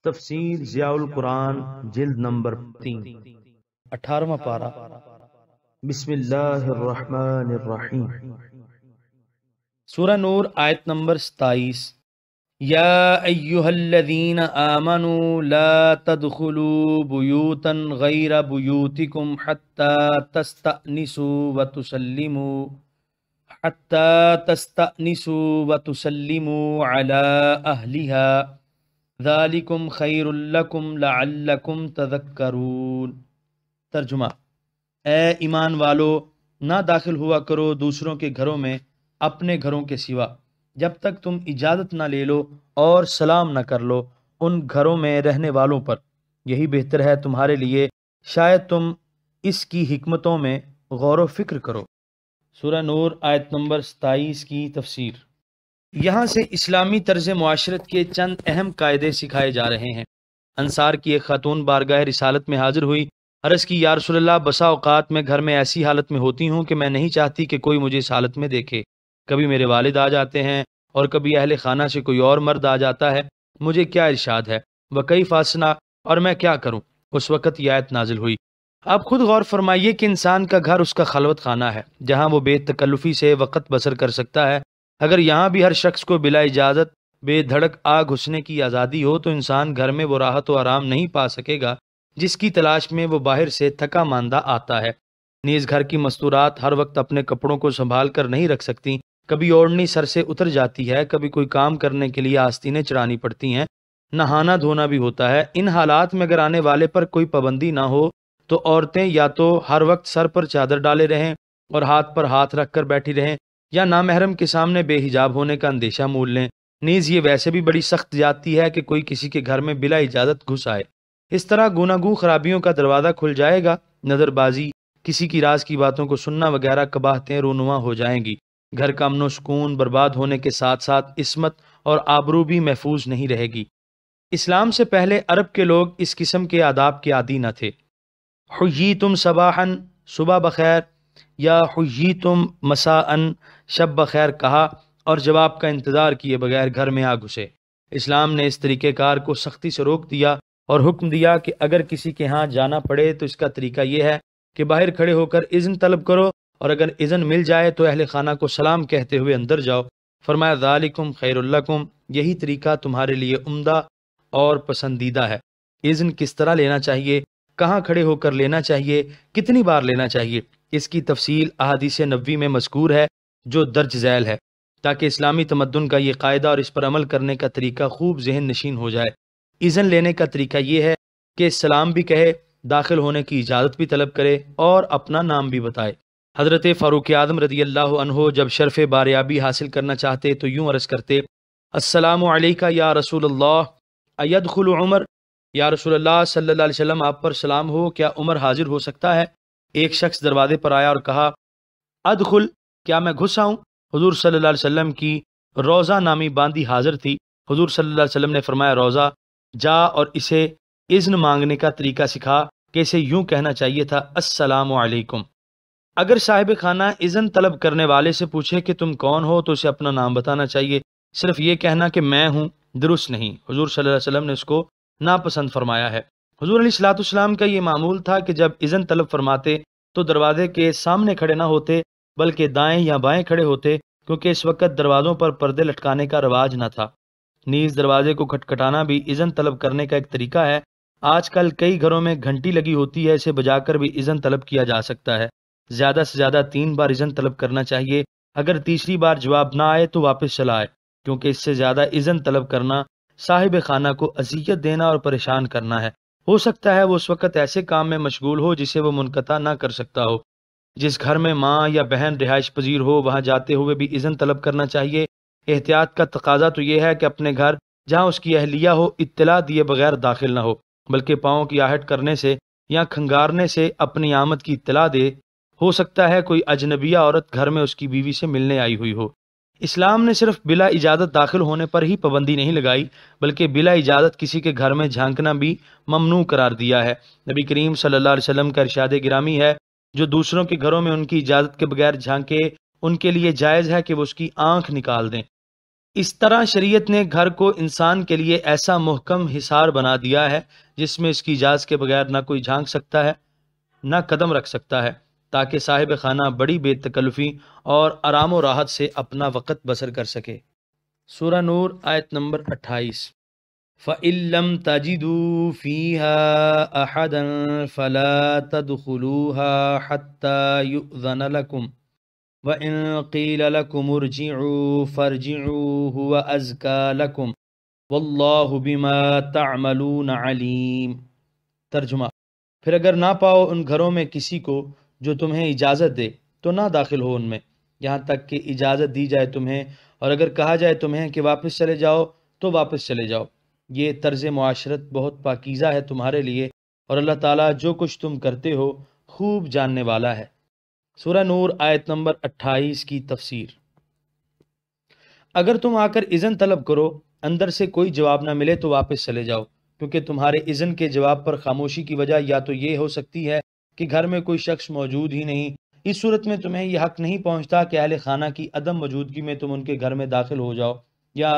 تفسیر ضیاء القرآن جلد نمبر 3 18واں پارہ۔ بسم اللہ الرحمن الرحیم۔ سورہ نور آیت نمبر 27۔ یا ایہا الذین آمنوا لا تدخلوا بیوتا غیر بیوتکم حتی تستأنسوا وتسلموا علی اہلها ذالکم خیر لکم لعلکم تذکرون۔ ترجمہ: اے ایمان والو، نہ داخل ہوا کرو دوسروں کے گھروں میں اپنے گھروں کے سوا جب تک تم اجازت نہ لے لو اور سلام نہ کر لو ان گھروں میں رہنے والوں پر، یہی بہتر ہے تمہارے لیے، شاید تم اس کی حکمتوں میں غور و فکر کرو۔ سورہ نور آیت نمبر 27 کی تفسیر۔ یہاں سے اسلامی طرز معاشرت کے چند اہم قاعدے سکھائے جا رہے ہیں۔ انصار کی ایک خاتون بارگاہ رسالت میں حاضر ہوئی، عرض کی، یا رسول اللہ، بسا اوقات میں گھر میں ایسی حالت میں ہوتی ہوں کہ میں نہیں چاہتی کہ کوئی مجھے اس حالت میں دیکھے۔ کبھی میرے والد آ جاتے ہیں اور کبھی اہل خانہ سے کوئی اور مرد آ جاتا ہے، مجھے کیا ارشاد ہے؟ وکیف اصنع، اور میں کیا کروں؟ اس وقت یہ آیت نازل ہوئی۔ آپ خود غور فرمائیے کہ انسان کا گھر اس کا خلوت خانہ ہے جہاں وہ بے تکلفی سے وقت بسر کر سکتا ہے۔ اگر یہاں بھی ہر شخص کو بلا اجازت بے دھڑک آ گھسنے کی آزادی ہو تو انسان گھر میں وہ راحت و آرام نہیں پا سکے گا جس کی تلاش میں وہ باہر سے تھکا ماندہ آتا ہے۔ نیز گھر کی مستورات ہر وقت اپنے کپڑوں کو سنبھال کر نہیں رکھ سکتی، کبھی اوڑھنی سر سے اتر جاتی ہے، کبھی کوئی کام کرنے کے لیے آستینیں چڑھانی پڑتی ہیں، نہانا دھونا بھی ہوتا ہے۔ ان حالات میں اگر آنے والے پر کوئی پابندی نہ ہو تو عورتیں یا تو ہر وقت سر پر چادر ڈالے رہیں اور ہاتھ پر ہاتھ رکھ کر بیٹھی رہیں، یا نامحرم کے سامنے بے حجاب ہونے کا اندیشہ مول لیں۔ نیز یہ ویسے بھی بڑی سخت جاتی ہے کہ کوئی کسی کے گھر میں بلا اجازت گھس آئے۔ اس طرح گوناگوں خرابیوں کا دروازہ کھل جائے گا، نظر بازی، کسی کی راز کی باتوں کو سننا وغیرہ قباحتیں رونما ہو جائیں گی۔ گھر کا امن و سکون برباد ہونے کے ساتھ ساتھ عصمت اور آبرو بھی محفوظ نہیں رہے گی۔ اسلام سے پہلے عرب کے لوگ اس قسم کے آداب کے عادی نہ تھے۔ حییتم صباحً، صبح بخیر، یا حییتم مساءً، شب بخیر کہا اور جواب کا انتظار کیے بغیر گھر میں آ گھسے۔ اسلام نے اس طریقہ کار کو سختی سے روک دیا اور حکم دیا کہ اگر کسی کے ہاں جانا پڑے تو اس کا طریقہ یہ ہے کہ باہر کھڑے ہو کر اذن طلب کرو، اور اگر اذن مل جائے تو اہل خانہ کو سلام کہتے ہوئے اندر جاؤ۔ فرمایا ذالکم خیر لکم، یہی طریقہ تمہارے لیے عمدہ اور پسندیدہ ہے۔ اذن کس طرح لینا چاہیے، کہاں کھڑے ہو کر لینا چاہیے، کتنی بار لینا چاہیے، اس کی تفصیل احادیث نبوی میں مذکور ہے جو درج ذیل ہے، تاکہ اسلامی تمدن کا یہ قاعدہ اور اس پر عمل کرنے کا طریقہ خوب ذہن نشین ہو جائے۔ اذن لینے کا طریقہ یہ ہے کہ سلام بھی کہے، داخل ہونے کی اجازت بھی طلب کرے اور اپنا نام بھی بتائے۔ حضرت فاروق اعظم رضی اللہ عنہ جب شرف باریابی حاصل کرنا چاہتے تو یوں عرض کرتے، السلام علیکہ یا رسول اللہ، ایدخل عمر، یا رسول اللہ صلی اللہ علیہ وسلم آپ پر سلام ہو، کیا عمر حاضر ہو سکتا ہے؟ ایک شخص دروازے پر آیا اور کہا، ادخل، کیا میں گھس آؤں؟ حضور صلی اللہ علیہ وسلم کی روزہ نامی باندی حاضر تھی۔ حضور صلی اللہ علیہ وسلم نے فرمایا، روزہ، جا اور اسے اذن مانگنے کا طریقہ سکھا کہ اسے یوں کہنا چاہیے تھا، السلام علیکم۔ اگر صاحب خانہ اذن طلب کرنے والے سے پوچھے کہ تم کون ہو تو اسے اپنا نام بتانا چاہیے، صرف یہ کہنا کہ میں ہوں درست نہیں۔ حضور صلی اللہ علیہ وسلم نے اس کو ناپسند فرمایا ہے۔ حضور علیہ الصلوۃ والسلام کا یہ معمول تھا کہ جب اذن طلب فرماتے تو دروازے کے سامنے کھڑے نہ ہوتے بلکہ دائیں یا بائیں کھڑے ہوتے، کیونکہ اس وقت دروازوں پر پردے لٹکانے کا رواج نہ تھا۔ نیز دروازے کو کھٹکھٹانا بھی اذن طلب کرنے کا ایک طریقہ ہے۔ آج کل کئی گھروں میں گھنٹی لگی ہوتی ہے، اسے بجا کر بھی اذن طلب کیا جا سکتا ہے۔ زیادہ سے زیادہ 3 بار اذن طلب کرنا چاہیے۔ اگر تیسری بار جواب نہ آئے تو واپس چلا آئے، کیونکہ اس سے زیادہ اذن طلب کرنا صاحب خانہ کو اذیت دینا اور پریشان کرنا ہے۔ ہو سکتا ہے وہ اس وقت ایسے کام میں مشغول ہو جسے وہ منقطع نہ کر سکتا ہو۔ جس گھر میں ماں یا بہن رہائش پذیر ہو وہاں جاتے ہوئے بھی اذن طلب کرنا چاہیے۔ احتیاط کا تقاضا تو یہ ہے کہ اپنے گھر جہاں اس کی اہلیہ ہو اطلاع دیے بغیر داخل نہ ہو، بلکہ پاؤں کی آہٹ کرنے سے یا کھنگارنے سے اپنی آمد کی اطلاع دے۔ ہو سکتا ہے کوئی اجنبیہ عورت گھر میں اس کی بیوی سے ملنے آئی ہوئی ہو۔ اسلام نے صرف بلا اجازت داخل ہونے پر ہی پابندی نہیں لگائی، بلکہ بلا اجازت کسی کے گھر میں جھانکنا بھی ممنوع قرار دیا ہے۔ نبی کریم صلی اللہ علیہ وسلم کا ارشاد گرامی ہے، جو دوسروں کے گھروں میں ان کی اجازت کے بغیر جھانکے ان کے لیے جائز ہے کہ وہ اس کی آنکھ نکال دیں۔ اس طرح شریعت نے گھر کو انسان کے لیے ایسا محکم حصار بنا دیا ہے جس میں اس کی اجازت کے بغیر نہ کوئی جھانک سکتا ہے نہ قدم رکھ سکتا ہے، تاکہ صاحب خانہ بڑی بے تکلفی اور آرام و راحت سے اپنا وقت بسر کر سکے۔ سورہ نور آیت نمبر 28۔ فَإِن لَّمْ تَجِدُوا فِيهَا أَحَدًا فَلَا تَدْخُلُوهَا حَتَّى يُؤْذَنَ لَكُمْ وَإِن قِيلَ لَكُمُ ارْجِعُوا فَارْجِعُوا هُوَ أَزْكَىٰ لَكُمْ وَاللَّهُ بِمَا تَعْمَلُونَ عَلِيمٌ۔ ترجمہ: پھر اگر نہ پاؤ ان گھروں میں کسی کو جو تمہیں اجازت دے تو نہ داخل ہو ان میں یہاں تک کہ اجازت دی جائے تمہیں، اور اگر کہا جائے تمہیں کہ واپس چلے جاؤ تو واپس چلے جاؤ۔ یہ طرز معاشرت بہت پاکیزہ ہے تمہارے لیے، اور اللہ تعالیٰ جو کچھ تم کرتے ہو خوب جاننے والا ہے۔ سورہ نور آیت نمبر 28 کی تفسیر۔ اگر تم آ کر اذن طلب کرو، اندر سے کوئی جواب نہ ملے تو واپس چلے جاؤ، کیونکہ تمہارے اذن کے جواب پر خاموشی کی وجہ یا تو یہ ہو سکتی ہے کہ گھر میں کوئی شخص موجود ہی نہیں۔ اس صورت میں تمہیں یہ حق نہیں پہنچتا کہ اہل خانہ کی عدم موجودگی میں تم ان کے گھر میں داخل ہو جاؤ، یا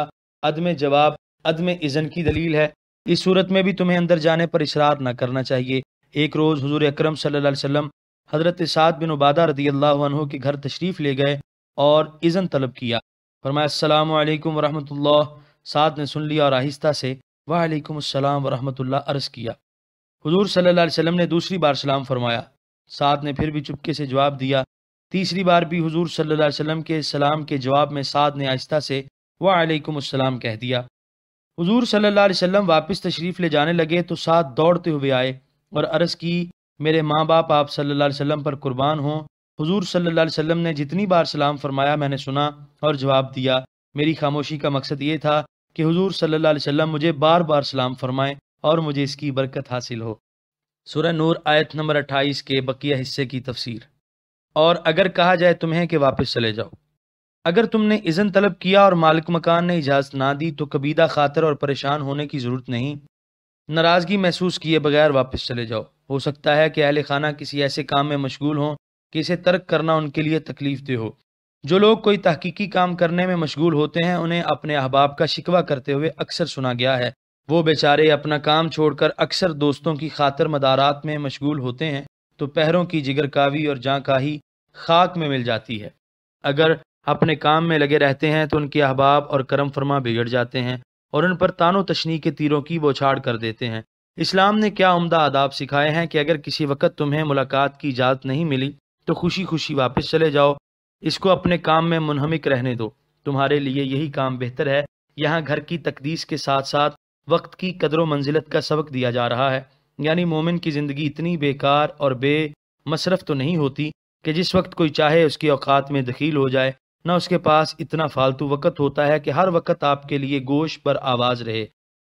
عدم جواب عدم اذن کی دلیل ہے۔ اس صورت میں بھی تمہیں اندر جانے پر اصرار نہ کرنا چاہیے۔ ایک روز حضور اکرم صلی اللہ علیہ وسلم حضرت سعد بن عبادہ رضی اللہ عنہ کے گھر تشریف لے گئے اور اذن طلب کیا۔ فرمایا السلام علیکم ورحمۃ اللہ۔ سعد نے سن لیا اور آہستہ سے وعلیکم السلام ورحمۃ اللہ عرض کیا۔ حضور صلی اللہ علیہ وسلم نے دوسری بار سلام فرمایا۔ سعد نے پھر بھی چپکے سے جواب دیا۔ تیسری بار بھی حضور صلی اللہ علیہ وسلم کے سلام کے جواب میں سعد نے آہستہ سے وعلیکم السلام کہہ دیا۔ حضور صلی اللہ علیہ وسلم واپس تشریف لے جانے لگے تو سعد دوڑتے ہوئے آئے اور عرض کی، میرے ماں باپ آپ صلی اللہ علیہ وسلم پر قربان ہوں۔ حضور صلی اللہ علیہ وسلم نے جتنی بار سلام فرمایا میں نے سنا اور جواب دیا۔ میری خاموشی کا مقصد یہ تھا کہ حضور صلی اللہ علیہ وسلم مجھے بار بار سلام فرمائیں اور مجھے اس کی برکت حاصل ہو۔ سورہ نور آیت نمبر 28 کے بقیہ حصے کی تفسیر۔ اور اگر کہا جائے تمہیں کہ واپس چلے جاؤ، اگر تم نے اذن طلب کیا اور مالک مکان نے اجازت نہ دی تو کبیدہ خاطر اور پریشان ہونے کی ضرورت نہیں، ناراضگی محسوس کیے بغیر واپس چلے جاؤ۔ ہو سکتا ہے کہ اہل خانہ کسی ایسے کام میں مشغول ہوں کہ اسے ترک کرنا ان کے لیے تکلیف دہ ہو۔ جو لوگ کوئی تحقیقی کام کرنے میں مشغول ہوتے ہیں انہیں اپنے احباب کا شکوہ کرتے ہوئے اکثر سنا گیا ہے۔ وہ بیچارے اپنا کام چھوڑ کر اکثر دوستوں کی خاطر مدارات میں مشغول ہوتے ہیں تو پہروں کی جگر کاوی اور جاں کاہی خاک میں مل جاتی ہے۔ اگر اپنے کام میں لگے رہتے ہیں تو ان کے احباب اور کرم فرما بگڑ جاتے ہیں اور ان پر تان و تشنی کے تیروں کی بوچھاڑ کر دیتے ہیں۔ اسلام نے کیا عمدہ آداب سکھائے ہیں کہ اگر کسی وقت تمہیں ملاقات کی اجازت نہیں ملی تو خوشی خوشی واپس چلے جاؤ، اس کو اپنے کام میں منہمک رہنے دو، تمہارے لیے یہی کام بہتر ہے۔ یہاں گھر کی تقدیس کے ساتھ ساتھ وقت کی قدر و منزلت کا سبق دیا جا رہا ہے، یعنی مومن کی زندگی اتنی بیکار اور بے مصرف تو نہیں ہوتی کہ جس وقت کوئی چاہے اس کے اوقات میں دخیل ہو جائے، نہ اس کے پاس اتنا فالتو وقت ہوتا ہے کہ ہر وقت آپ کے لیے گوش پر آواز رہے۔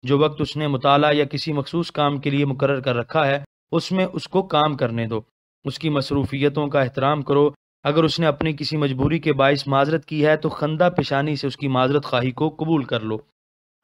جو وقت اس نے مطالعہ یا کسی مخصوص کام کے لیے مقرر کر رکھا ہے اس میں اس کو کام کرنے دو، اس کی مصروفیتوں کا احترام کرو۔ اگر اس نے اپنی کسی مجبوری کے باعث معذرت کی ہے تو خندہ پیشانی سے اس کی معذرت خواہی کو قبول کر لو۔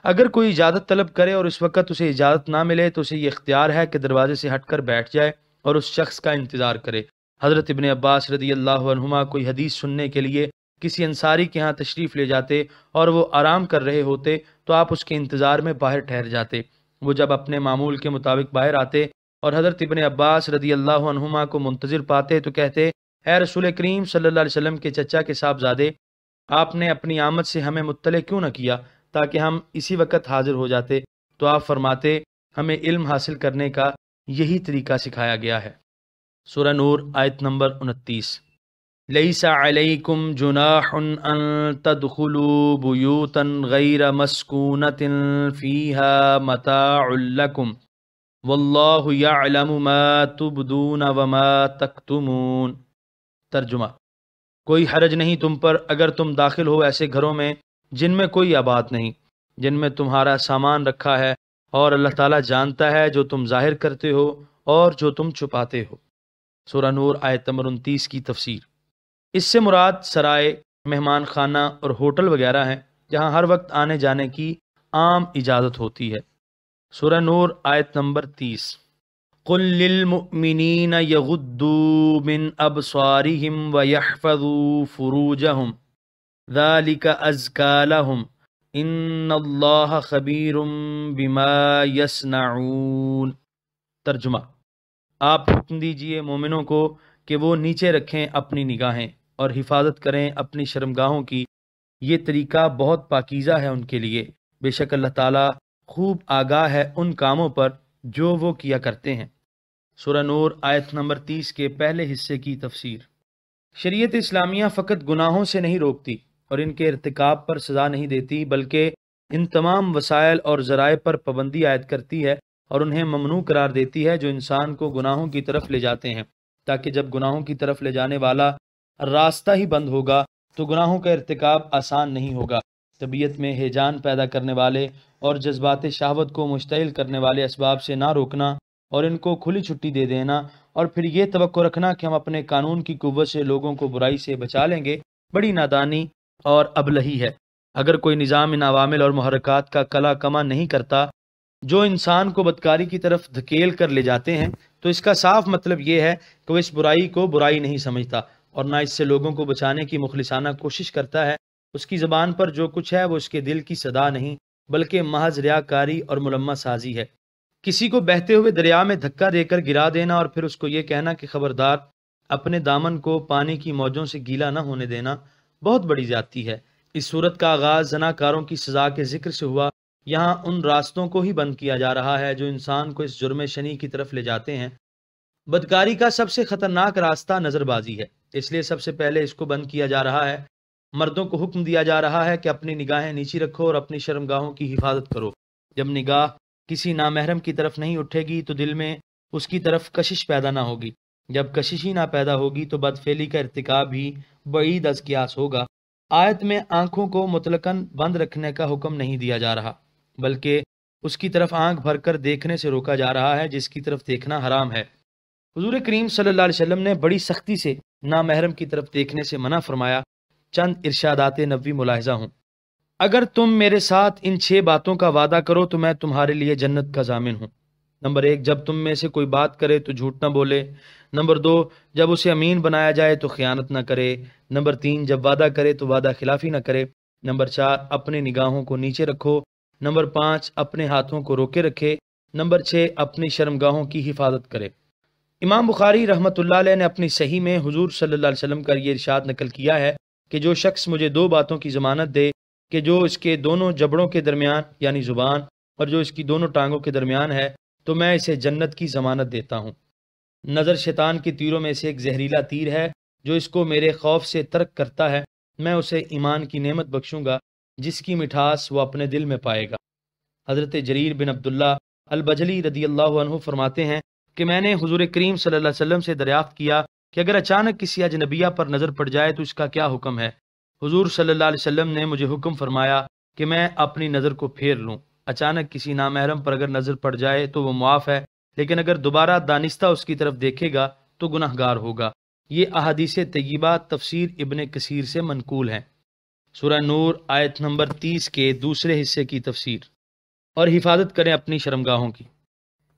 اگر کوئی اجازت طلب کرے اور اس وقت اسے اجازت نہ ملے تو اسے یہ اختیار ہے کہ دروازے سے ہٹ کر بیٹھ جائے اور اس شخص کا انتظار کرے۔ حضرت ابن عباس رضی اللہ عنہما کوئی حدیث سننے کے لیے کسی انصاری کے ہاں تشریف لے جاتے اور وہ آرام کر رہے ہوتے تو آپ اس کے انتظار میں باہر ٹھہر جاتے۔ وہ جب اپنے معمول کے مطابق باہر آتے اور حضرت ابن عباس رضی اللہ عنہما کو منتظر پاتے تو کہتے، اے رسول کریم صلی اللہ علیہ وسلم کے چچا کے صاحبزادے، آپ نے اپنی آمد سے ہمیں مطلع کیوں نہ کیا تاکہ ہم اسی وقت حاضر ہو جاتے؟ تو آپ فرماتے، ہمیں علم حاصل کرنے کا یہی طریقہ سکھایا گیا ہے۔ سورہ نور آیت نمبر 29۔ لیس علیکم جناح ان تدخلوا بیوتا غیر مسکونۃ فیہا متاع لکم واللہ یعلم ما تبدون وما تکتمون۔ ترجمہ: کوئی حرج نہیں تم پر اگر تم داخل ہو ایسے گھروں میں جن میں کوئی آباد نہیں، جن میں تمہارا سامان رکھا ہے، اور اللہ تعالیٰ جانتا ہے جو تم ظاہر کرتے ہو اور جو تم چھپاتے ہو۔ سورہ نور آیت نمبر 29 کی تفسیر۔ اس سے مراد سرائے، مہمان خانہ اور ہوٹل وغیرہ ہیں جہاں ہر وقت آنے جانے کی عام اجازت ہوتی ہے۔ سورہ نور آیت نمبر 30۔ قل للمؤمنین یغضوا من ابصارہم ویحفظوا فروجہم ذالک ازکی لہم ان اللہ خبیر بما یصنعون۔ ترجمہ، آپ حکم دیجئے مومنوں کو کہ وہ نیچے رکھیں اپنی نگاہیں اور حفاظت کریں اپنی شرمگاہوں کی، یہ طریقہ بہت پاکیزہ ہے ان کے لیے، بے شک اللہ تعالیٰ خوب آگاہ ہے ان کاموں پر جو وہ کیا کرتے ہیں۔ سورہ نور آیت نمبر 30 کے پہلے حصے کی تفسیر۔ شریعت اسلامیہ فقط گناہوں سے نہیں روکتی اور ان کے ارتکاب پر سزا نہیں دیتی، بلکہ ان تمام وسائل اور ذرائع پر پابندی عائد کرتی ہے اور انہیں ممنوع قرار دیتی ہے جو انسان کو گناہوں کی طرف لے جاتے ہیں، تاکہ جب گناہوں کی طرف لے جانے والا راستہ ہی بند ہوگا تو گناہوں کا ارتکاب آسان نہیں ہوگا۔ طبیعت میں ہیجان پیدا کرنے والے اور جذبات شہوت کو مشتعل کرنے والے اسباب سے نہ روکنا اور ان کو کھلی چھٹی دے دینا اور پھر یہ توقع رکھنا کہ ہم اپنے قانون کی قوت سے لوگوں کو برائی سے بچا لیں گے، بڑی نادانی اور ابلہی ہے۔ اگر کوئی نظام ان عوامل اور محرکات کا کلا کما نہیں کرتا جو انسان کو بدکاری کی طرف دھکیل کر لے جاتے ہیں، تو اس کا صاف مطلب یہ ہے کہ وہ اس برائی کو برائی نہیں سمجھتا اور نہ اس سے لوگوں کو بچانے کی مخلصانہ کوشش کرتا ہے۔ اس کی زبان پر جو کچھ ہے وہ اس کے دل کی صدا نہیں بلکہ محض ریاکاری اور ملمہ سازی ہے۔ کسی کو بہتے ہوئے دریا میں دھکا دے کر گرا دینا اور پھر اس کو یہ کہنا کہ خبردار، اپنے دامن کو پانی کی موجوں سے گیلا نہ ہونے دینا، بہت بڑی زیادتی ہے۔ اس صورت کا آغاز زناکاروں کی سزا کے ذکر سے ہوا۔ یہاں ان راستوں کو ہی بند کیا جا رہا ہے جو انسان کو اس جرم شنی کی طرف لے جاتے ہیں۔ بدکاری کا سب سے خطرناک راستہ نظر بازی ہے، اس لیے سب سے پہلے اس کو بند کیا جا رہا ہے۔ مردوں کو حکم دیا جا رہا ہے کہ اپنی نگاہیں نیچی رکھو اور اپنی شرمگاہوں کی حفاظت کرو۔ جب نگاہ کسی نامحرم کی طرف نہیں اٹھے گی تو دل میں اس کی طرف کشش پیدا نہ ہوگی، جب کشش ہی نہ پیدا ہوگی تو بدفعلی کا ارتکاب بھی بعید از قیاس ہوگا۔ آیت میں آنکھوں کو مطلقاً بند رکھنے کا حکم نہیں دیا جا رہا، بلکہ اس کی طرف آنکھ بھر کر دیکھنے سے روکا جا رہا ہے جس کی طرف دیکھنا حرام ہے۔ حضور کریم صلی اللہ علیہ وسلم نے بڑی سختی سے نامحرم کی طرف دیکھنے سے منع فرمایا۔ چند ارشادات نبوی ملاحظہ ہوں۔ اگر تم میرے ساتھ ان 6 باتوں کا وعدہ کرو تو میں تمہارے لیے جنت کا ضامن ہوں۔ نمبر 1، جب تم میں سے کوئی بات کرے تو جھوٹ نہ بولے۔ نمبر 2، جب اسے امین بنایا جائے تو خیانت نہ کرے۔ نمبر 3، جب وعدہ کرے تو وعدہ خلافی نہ کرے۔ نمبر 4، اپنی نگاہوں کو نیچے رکھو۔ نمبر 5، اپنے ہاتھوں کو روکے رکھے۔ نمبر 6، اپنی شرمگاہوں کی حفاظت کرے۔ امام بخاری رحمۃ اللہ علیہ نے اپنی صحیح میں حضور صلی اللہ علیہ وسلم کا یہ ارشاد نقل کیا ہے کہ جو شخص مجھے 2 باتوں کی ضمانت دے کہ جو اس کے دونوں جبڑوں کے درمیان یعنی زبان اور جو اس کی دونوں ٹانگوں کے درمیان ہے تو میں اسے جنت کی ضمانت دیتا ہوں۔ نظر شیطان کی تیروں میں سے ایک زہریلا تیر ہے، جو اس کو میرے خوف سے ترک کرتا ہے میں اسے ایمان کی نعمت بخشوں گا جس کی مٹھاس وہ اپنے دل میں پائے گا۔ حضرت جریر بن عبداللہ البجلی رضی اللہ عنہ فرماتے ہیں کہ میں نے حضور کریم صلی اللہ علیہ وسلم سے دریافت کیا کہ اگر اچانک کسی اجنبیہ پر نظر پڑ جائے تو اس کا کیا حکم ہے؟ حضور صلی اللہ علیہ وسلم نے مجھے حکم فرمایا کہ میں اپنی نظر کو پھیر لوں۔ اچانک کسی نامحرم پر اگر نظر پڑ جائے تو وہ معاف ہے، لیکن اگر دوبارہ دانستہ اس کی طرف دیکھے گا تو گناہ گار ہوگا۔ یہ احادیث طیبہ تفسیر ابن کثیر سے منقول ہیں۔ سورہ نور آیت نمبر 30 کے دوسرے حصے کی تفسیر۔ اور حفاظت کریں اپنی شرمگاہوں کی،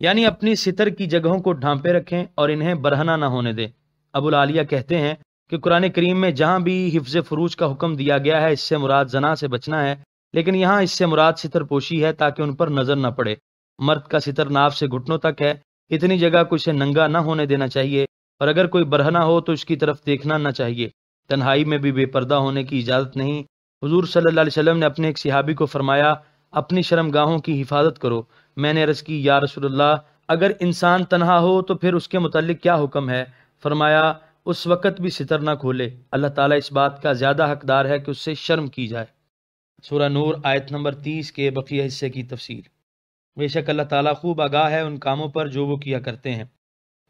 یعنی اپنی ستر کی جگہوں کو ڈھانپے رکھیں اور انہیں برہنہ نہ ہونے دیں۔ ابو العالیہ کہتے ہیں کہ قرآن کریم میں جہاں بھی حفظ فروج کا حکم دیا گیا ہے اس سے مراد زنا سے بچنا ہے، لیکن یہاں اس سے مراد ستر پوشی ہے تاکہ ان پر نظر نہ پڑے۔ مرد کا ستر ناف سے گھٹنوں تک ہے، اتنی جگہ کو اسے ننگا نہ ہونے دینا چاہیے، اور اگر کوئی برہنہ ہو تو اس کی طرف دیکھنا نہ چاہیے۔ تنہائی میں بھی بے پردہ ہونے کی اجازت نہیں۔ حضور صلی اللہ علیہ وسلم نے اپنے ایک صحابی کو فرمایا اپنی شرمگاہوں کی حفاظت کرو۔ میں نے عرض کی یا رسول اللہ، اگر انسان تنہا ہو تو پھر اس کے متعلق کیا حکم ہے؟ فرمایا اس وقت بھی ستر نہ کھولے، اللہ تعالیٰ اس بات کا زیادہ حقدار ہے کہ اس سے شرم کی جائے۔ سورہ نور آیت نمبر 30 کے بقیہ حصے کی تفسیر۔ بے شک اللہ تعالیٰ خوب آگاہ ہے ان کاموں پر جو وہ کیا کرتے ہیں۔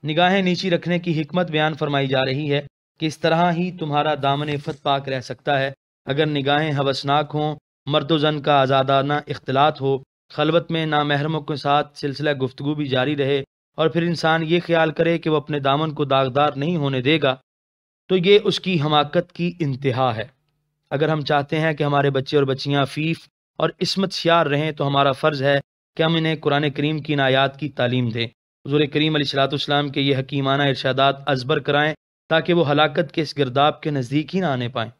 نگاہیں نیچی رکھنے کی حکمت بیان فرمائی جا رہی ہے کہ اس طرح ہی تمہارا دامن عفت پاک رہ سکتا ہے اگر نگاہیں ہوسناک ہوں، مرد و زن کا آزادانہ اختلاط ہو، خلوت میں نامحرموں کے ساتھ سلسلہ گفتگو بھی جاری رہے، اور پھر انسان یہ خیال کرے کہ وہ اپنے دامن کو داغدار نہیں ہونے دے گا، تو یہ اس کی حماقت کی انتہا ہے۔ اگر ہم چاہتے ہیں کہ ہمارے بچے اور بچیاں عفیف اور عصمت شیار رہیں تو ہمارا فرض ہے کہ ہم انہیں قرآن کریم کی آیات کی تعلیم دیں، حضور کریم علیہ الصلوۃ والسلام کے یہ حکیمانہ ارشادات ازبر کرائیں تاکہ وہ ہلاکت کے اس گرداب کے نزدیک ہی نہ آنے پائیں۔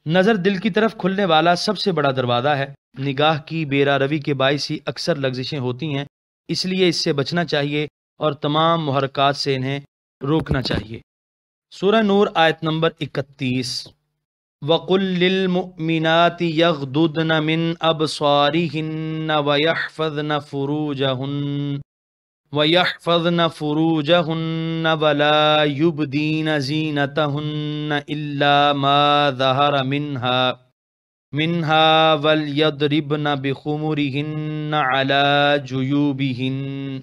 نظر دل کی طرف کھلنے والا سب سے بڑا دروازہ ہے۔ نگاہ کی بیرا روی کے باعث ہی اکثر لغزشیں ہوتی ہیں، اس لیے اس سے بچنا چاہیے اور تمام محرکات سے انہیں روکنا چاہیے۔ سورہ نور آیت نمبر 31۔ وَقُلْ لِلْمُؤْمِنَاتِ يَغْضُضْنَ مِنْ أَبْصَارِهِنَّ وَيَحْفَظْنَ فُرُوجَهُنَّ وَلَا يُبْدِينَ زِينَتَهُنَّ إِلَّا مَا ظَهَرَ منها وَلْيَضْرِبْنَ بِخُمُرِهِنَّ عَلَى جُيُوبِهِنَّ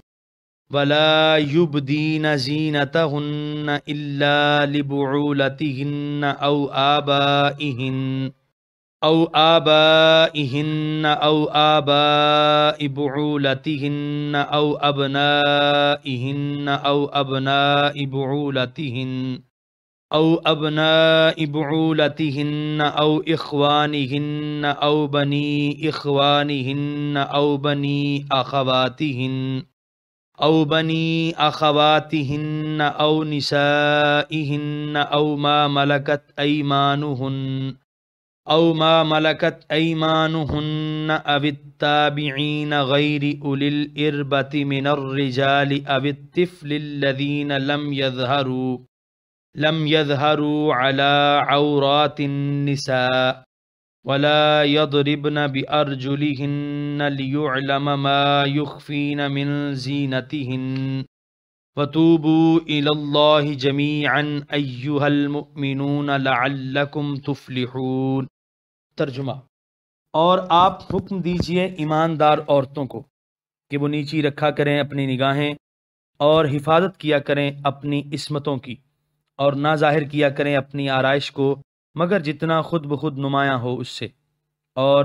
وَلَا يُبْدِينَ زِينَتَهُنَّ إِلَّا لِبُعُولَتِهِنَّ أَوْ آبَائِهِنَّ أَوْ آبَاءِ بُعُولَتِهِنَّ أَوْ أَبْنَائِهِنَّ أَوْ أَبْنَاءِ بُعُولَتِهِنَّ أَوْ إِخْوَانِهِنَّ أَوْ بَنِي إِخْوَانِهِنَّ أَوْ بَنِي أَخَوَاتِهِنَّ أَوْ نِسَائِهِنَّ أَوْ مَا مَلَكَتْ أَيْمَانُهُنَّ أَوِ التَّابِعِينَ غَيْرِ أُولِي الْإِرْبَةِ مِنَ الرِّجَالِ أَوِ الطِّفْلِ الَّذِينَ لَمْ يَظْهَرُوا عَلَى عَوْرَاتِ النِّسَاءِ وَلَا يَضْرِبْنَ بِأَرْجُلِهِنَّ لِيُعْلَمَ مَا يُخْفِينَ مِنْ زِينَتِهِنَّ وَتُوبُوا إِلَى اللَّهِ جَمِيعًا أَيُّهَا الْمُؤْمِنُونَ لَعَلَّكُمْ تُفْلِحُونَ۔ ترجمہ: اور آپ حکم دیجئے ایماندار عورتوں کو کہ وہ نیچی رکھا کریں اپنی نگاہیں اور حفاظت کیا کریں اپنی عصمتوں کی، اور نہ ظاہر کیا کریں اپنی آرائش کو مگر جتنا خود بخود نمایاں ہو اس سے، اور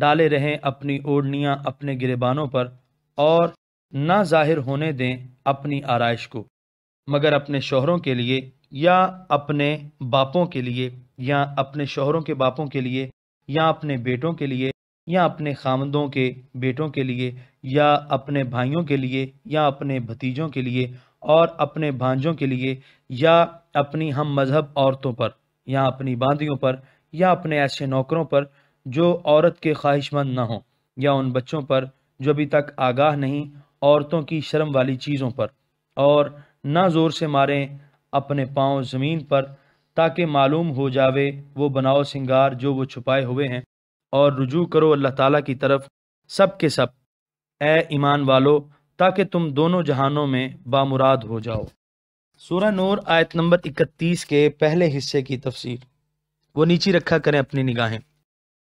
ڈالے رہیں اپنی اوڑھنیاں اپنے گریبانوں پر، اور نہ ظاہر ہونے دیں اپنی آرائش کو مگر اپنے شوہروں کے لیے یا اپنے باپوں کے لیے یا اپنے شوہروں کے باپوں کے لیے یا اپنے بیٹوں کے لیے یا اپنے خامندوں کے بیٹوں کے لیے یا اپنے بھائیوں کے لیے یا اپنے بھتیجوں کے لیے اور اپنے بھانجوں کے لیے یا اپنی ہم مذہب عورتوں پر یا اپنی باندیوں پر یا اپنے ایسے نوکروں پر جو عورت کے خواہش مند نہ ہوں، یا ان بچوں پر جو ابھی تک آگاہ نہیں عورتوں کی شرم والی چیزوں پر، اور نہ زور سے ماریں اپنے پاؤں زمین پر تاکہ معلوم ہو جاوے وہ بناؤ سنگار جو وہ چھپائے ہوئے ہیں، اور رجوع کرو اللہ تعالیٰ کی طرف سب کے سب، اے ایمان والو، تاکہ تم دونوں جہانوں میں بامراد ہو جاؤ۔ سورہ نور آیت نمبر 31 کے پہلے حصے کی تفسیر۔ وہ نیچی رکھا کریں اپنی نگاہیں۔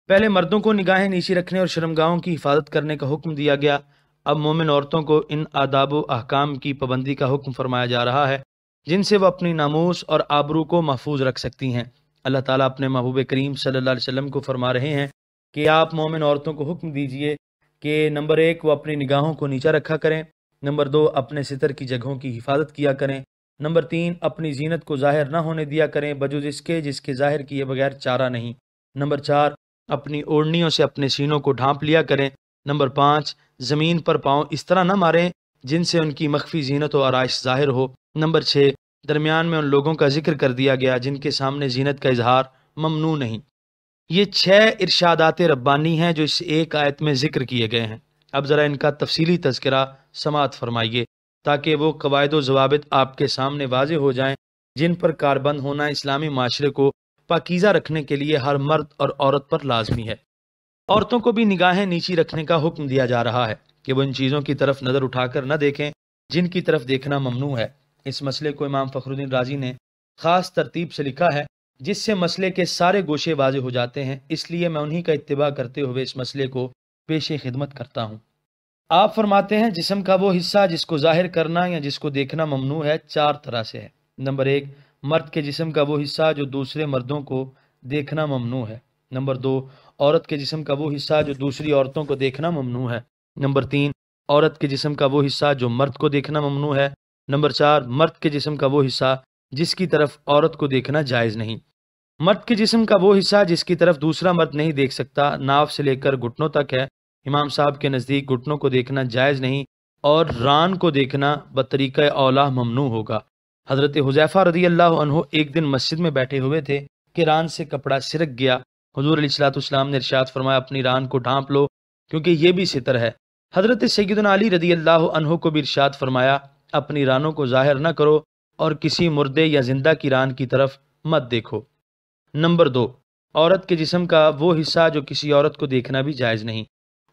پہلے مردوں کو نگاہیں نیچی رکھنے اور شرمگاہوں کی حفاظت کرنے کا حکم دیا گیا، اب مومن عورتوں کو ان آداب و احکام کی پابندی کا حکم فرمایا جا رہا ہے جن سے وہ اپنی ناموس اور آبرو کو محفوظ رکھ سکتی ہیں۔ اللہ تعالیٰ اپنے محبوب کریم صلی اللہ علیہ وسلم کو فرما رہے ہیں کہ آپ مومن عورتوں کو حکم دیجئے کہ نمبر 1 وہ اپنی نگاہوں کو نیچا رکھا کریں، نمبر 2 اپنے ستر کی جگہوں کی حفاظت کیا کریں، نمبر 3 اپنی زینت کو ظاہر نہ ہونے دیا کریں بجز اس کے جس کے ظاہر کیے بغیر چارہ نہیں، نمبر 4 اپنی اوڑھنیوں سے اپنے سینوں کو ڈھانپ لیا کریں، نمبر 5 زمین پر پاؤں اس طرح نہ ماریں جن سے ان کی مخفی زینت و آرائش ظاہر ہو، نمبر 6 درمیان میں ان لوگوں کا ذکر کر دیا گیا جن کے سامنے زینت کا اظہار ممنوع نہیں۔ یہ 6 ارشادات ربانی ہیں جو اس ایک آیت میں ذکر کیے گئے ہیں۔ اب ذرا ان کا تفصیلی تذکرہ سماعت فرمائیے تاکہ وہ قواعد و ضوابط آپ کے سامنے واضح ہو جائیں جن پر کاربند ہونا اسلامی معاشرے کو پاکیزہ رکھنے کے لیے ہر مرد اور عورت پر لازمی ہے۔ عورتوں کو بھی نگاہیں نیچی رکھنے کا حکم دیا جا رہا ہے کہ وہ ان چیزوں کی طرف نظر اٹھا کر نہ دیکھیں جن کی طرف دیکھنا ممنوع ہے۔ اس مسئلے کو امام فخر الدین رازی نے خاص ترتیب سے لکھا ہے جس سے مسئلے کے سارے گوشے واضح ہو جاتے ہیں، اس لیے میں انہی کا اتباع کرتے ہوئے اس مسئلے کو پیش خدمت کرتا ہوں۔ آپ فرماتے ہیں جسم کا وہ حصہ جس کو ظاہر کرنا یا جس کو دیکھنا ممنوع ہے 4 طرح سے ہے۔ نمبر 1 مرد کے جسم کا وہ حصہ جو دوسرے مردوں کو دیکھنا ممنوع ہے۔ نمبر 2 عورت کے جسم کا وہ حصہ جو دوسری عورتوں کو دیکھنا ممنوع ہے۔ نمبر 3 عورت کے جسم کا وہ حصہ جو مرد کو دیکھنا ممنوع ہے۔ نمبر 4 مرد کے جسم کا وہ حصہ جس کی طرف عورت کو دیکھنا جائز نہیں۔ مرد کے جسم کا وہ حصہ جس کی طرف دوسرا مرد نہیں دیکھ سکتا ناف سے لے کر گھٹنوں تک ہے۔ امام صاحب کے نزدیک گھٹنوں کو دیکھنا جائز نہیں اور ران کو دیکھنا بطریقہ اولیٰ ممنوع ہوگا۔ حضرت حذیفہ رضی اللہ عنہ ایک دن مسجد میں بیٹھے ہوئے تھے کہ ران سے کپڑا سرک گیا حضور علیہ الصلوۃ والسلام نے ارشاد فرمایا اپنی ران کو ڈھانپ لو کیونکہ یہ بھی ستر ہے۔ حضرت سیدنا علی رضی اللہ عنہ کو بھی ارشاد فرمایا اپنی رانوں کو ظاہر نہ کرو اور کسی مردے یا زندہ کی ران کی طرف مت دیکھو۔ نمبر 2، عورت کے جسم کا وہ حصہ جو کسی عورت کو دیکھنا بھی جائز نہیں،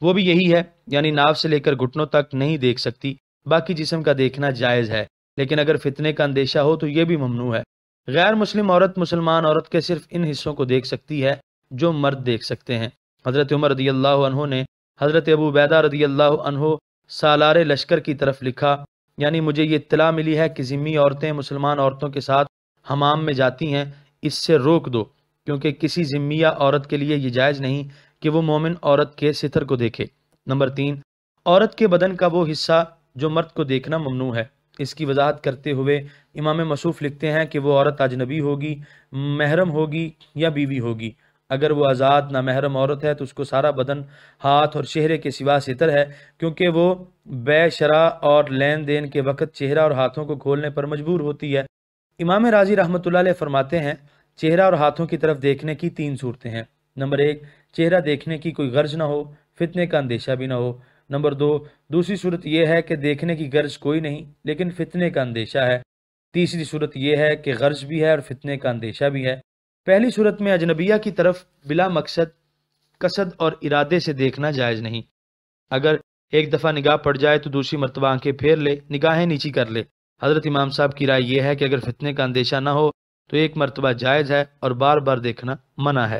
وہ بھی یہی ہے، یعنی ناف سے لے کر گھٹنوں تک نہیں دیکھ سکتی، باقی جسم کا دیکھنا جائز ہے، لیکن اگر فتنے کا اندیشہ ہو تو یہ بھی ممنوع ہے۔ غیر مسلم عورت مسلمان عورت کے صرف ان حصوں کو دیکھ سکتی ہے جو مرد دیکھ سکتے ہیں۔ حضرت عمر رضی اللہ عنہ نے حضرت ابو عبیدہ رضی اللہ عنہ سالار لشکر کی طرف لکھا، یعنی مجھے یہ اطلاع ملی ہے کہ ذمی عورتیں مسلمان عورتوں کے ساتھ حمام میں جاتی ہیں، اس سے روک دو، کیونکہ کسی ذمیہ عورت کے لیے یہ جائز نہیں کہ وہ مومن عورت کے ستر کو دیکھے۔ نمبر 3، عورت کے بدن کا وہ حصہ جو مرد کو دیکھنا ممنوع ہے۔ اس کی وضاحت کرتے ہوئے امام مصوف لکھتے ہیں کہ وہ عورت اجنبی ہوگی، محرم ہوگی یا بیوی ہوگی۔ اگر وہ آزاد نامحرم عورت ہے تو اس کو سارا بدن ہاتھ اور چہرے کے سوا ستر ہے، کیونکہ وہ بے شرع اور لین دین کے وقت چہرہ اور ہاتھوں کو کھولنے پر مجبور ہوتی ہے۔ امام راضی رحمۃ اللہ علیہ فرماتے ہیں چہرہ اور ہاتھوں کی طرف دیکھنے کی 3 صورتیں ہیں۔ نمبر 1، چہرہ دیکھنے کی کوئی غرض نہ ہو، فتنے کا اندیشہ بھی نہ ہو۔ نمبر 2، دوسری صورت یہ ہے کہ دیکھنے کی غرض کوئی نہیں لیکن فتنے کا اندیشہ ہے۔ تیسری صورت یہ ہے کہ غرض بھی ہے اور فتنے کا اندیشہ بھی ہے۔ پہلی صورت میں اجنبیہ کی طرف بلا مقصد، قصد اور ارادے سے دیکھنا جائز نہیں۔ اگر ایک دفعہ نگاہ پڑ جائے تو دوسری مرتبہ آنکھیں پھیر لے، نگاہیں نیچی کر لے۔ حضرت امام صاحب کی رائے یہ ہے کہ اگر فتنے کا اندیشہ نہ ہو تو ایک مرتبہ جائز ہے اور بار بار دیکھنا منع ہے۔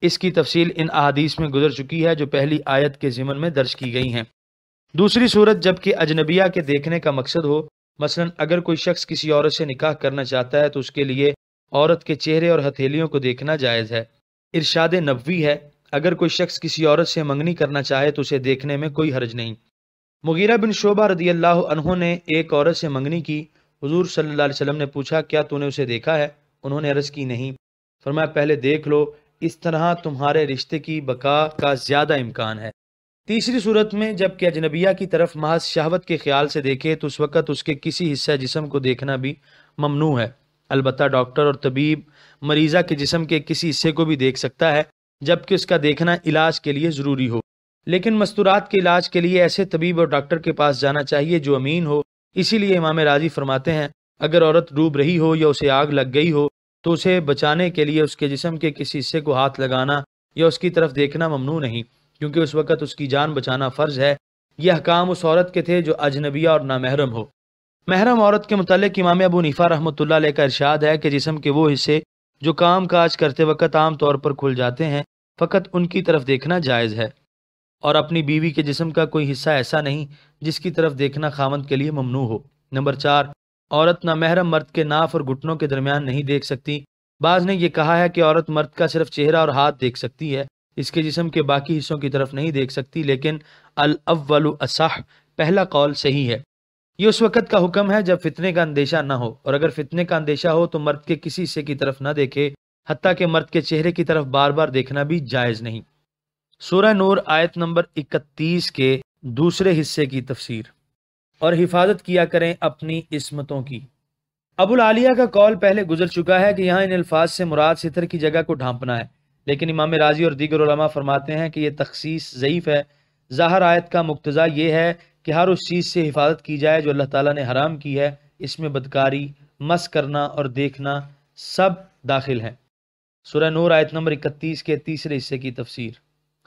اس کی تفصیل ان احادیث میں گزر چکی ہے جو پہلی آیت کے ضمن میں درج کی گئی ہیں۔ دوسری صورت جبکہ اجنبیہ کے دیکھنے کا مقصد ہو، مثلا اگر کوئی شخص کسی عورت سے نکاح کرنا چاہتا ہے تو اس کے لیے عورت کے چہرے اور ہتھیلیوں کو دیکھنا جائز ہے۔ ارشاد نبوی ہے اگر کوئی شخص کسی عورت سے منگنی کرنا چاہے تو اسے دیکھنے میں کوئی حرج نہیں۔ مغیرہ بن شعبہ رضی اللہ عنہ نے ایک عورت سے منگنی کی، حضور صلی اللہ علیہ وسلم نے پوچھا کیا تو نے اسے دیکھا ہے؟ انہوں نے عرض کی نہیں۔ فرمایا پہلے دیکھ لو، اس طرح تمہارے رشتے کی بقا کا زیادہ امکان ہے۔ تیسری صورت میں جب کہ اجنبیہ کی طرف محض شہوت کے خیال سے دیکھے تو اس وقت اس کے کسی حصہ جسم کو دیکھنا بھی ممنوع ہے۔ البتہ ڈاکٹر اور طبیب مریضہ کے جسم کے کسی حصے کو بھی دیکھ سکتا ہے جبکہ اس کا دیکھنا علاج کے لیے ضروری ہو، لیکن مستورات کے علاج کے لیے ایسے طبیب اور ڈاکٹر کے پاس جانا چاہیے جو امین ہو۔ اسی لیے امام راضی فرماتے ہیں اگر عورت ڈوب رہی ہو یا اسے آگ لگ گئی ہو تو اسے بچانے کے لیے اس کے جسم کے کسی حصے کو ہاتھ لگانا یا اس کی طرف دیکھنا ممنوع نہیں، کیونکہ اس وقت اس کی جان بچانا فرض ہے۔ یہ احکام اس عورت کے تھے جو اجنبیہ اور نامحرم ہو۔ محرم عورت کے متعلق امام ابو حنیفہ رحمۃ اللہ علیہ کا ارشاد ہے کہ جسم کے وہ حصے جو کام کاج کرتے وقت عام طور پر کھل جاتے ہیں فقط ان کی طرف دیکھنا جائز ہے، اور اپنی بیوی کے جسم کا کوئی حصہ ایسا نہیں جس کی طرف دیکھنا خاوند کے لیے ممنوع ہو۔ نمبر 4، عورت نامحرم مرد کے ناف اور گھٹنوں کے درمیان نہیں دیکھ سکتی۔ بعض نے یہ کہا ہے کہ عورت مرد کا صرف چہرہ اور ہاتھ دیکھ سکتی ہے، اس کے جسم کے باقی حصوں کی طرف نہیں دیکھ سکتی، لیکن الاول اصح، پہلا قول صحیح ہے۔ یہ اس وقت کا حکم ہے جب فتنے کا اندیشہ نہ ہو، اور اگر فتنے کا اندیشہ ہو تو مرد کے کسی حصے کی طرف نہ دیکھے، حتیٰ کہ مرد کے چہرے کی طرف بار بار دیکھنا بھی جائز نہیں۔ سورہ نور آیت نمبر 31 کے دوسرے حصے کی تفسیر۔ اور حفاظت کیا کریں اپنی عصمتوں کی۔ ابو العالیہ کا قول پہلے گزر چکا ہے کہ یہاں ان الفاظ سے مراد ستر کی جگہ کو ڈھانپنا ہے، لیکن امام راضی اور دیگر علماء فرماتے ہیں کہ یہ تخصیص ضعیف ہے۔ ظاہر آیت کا مقتضا یہ ہے کہ ہر اس چیز سے حفاظت کی جائے جو اللہ تعالیٰ نے حرام کی ہے، اس میں بدکاری، مس کرنا اور دیکھنا سب داخل ہیں۔ سورہ نور آیت نمبر 31 کے تیسرے حصے کی تفسیر۔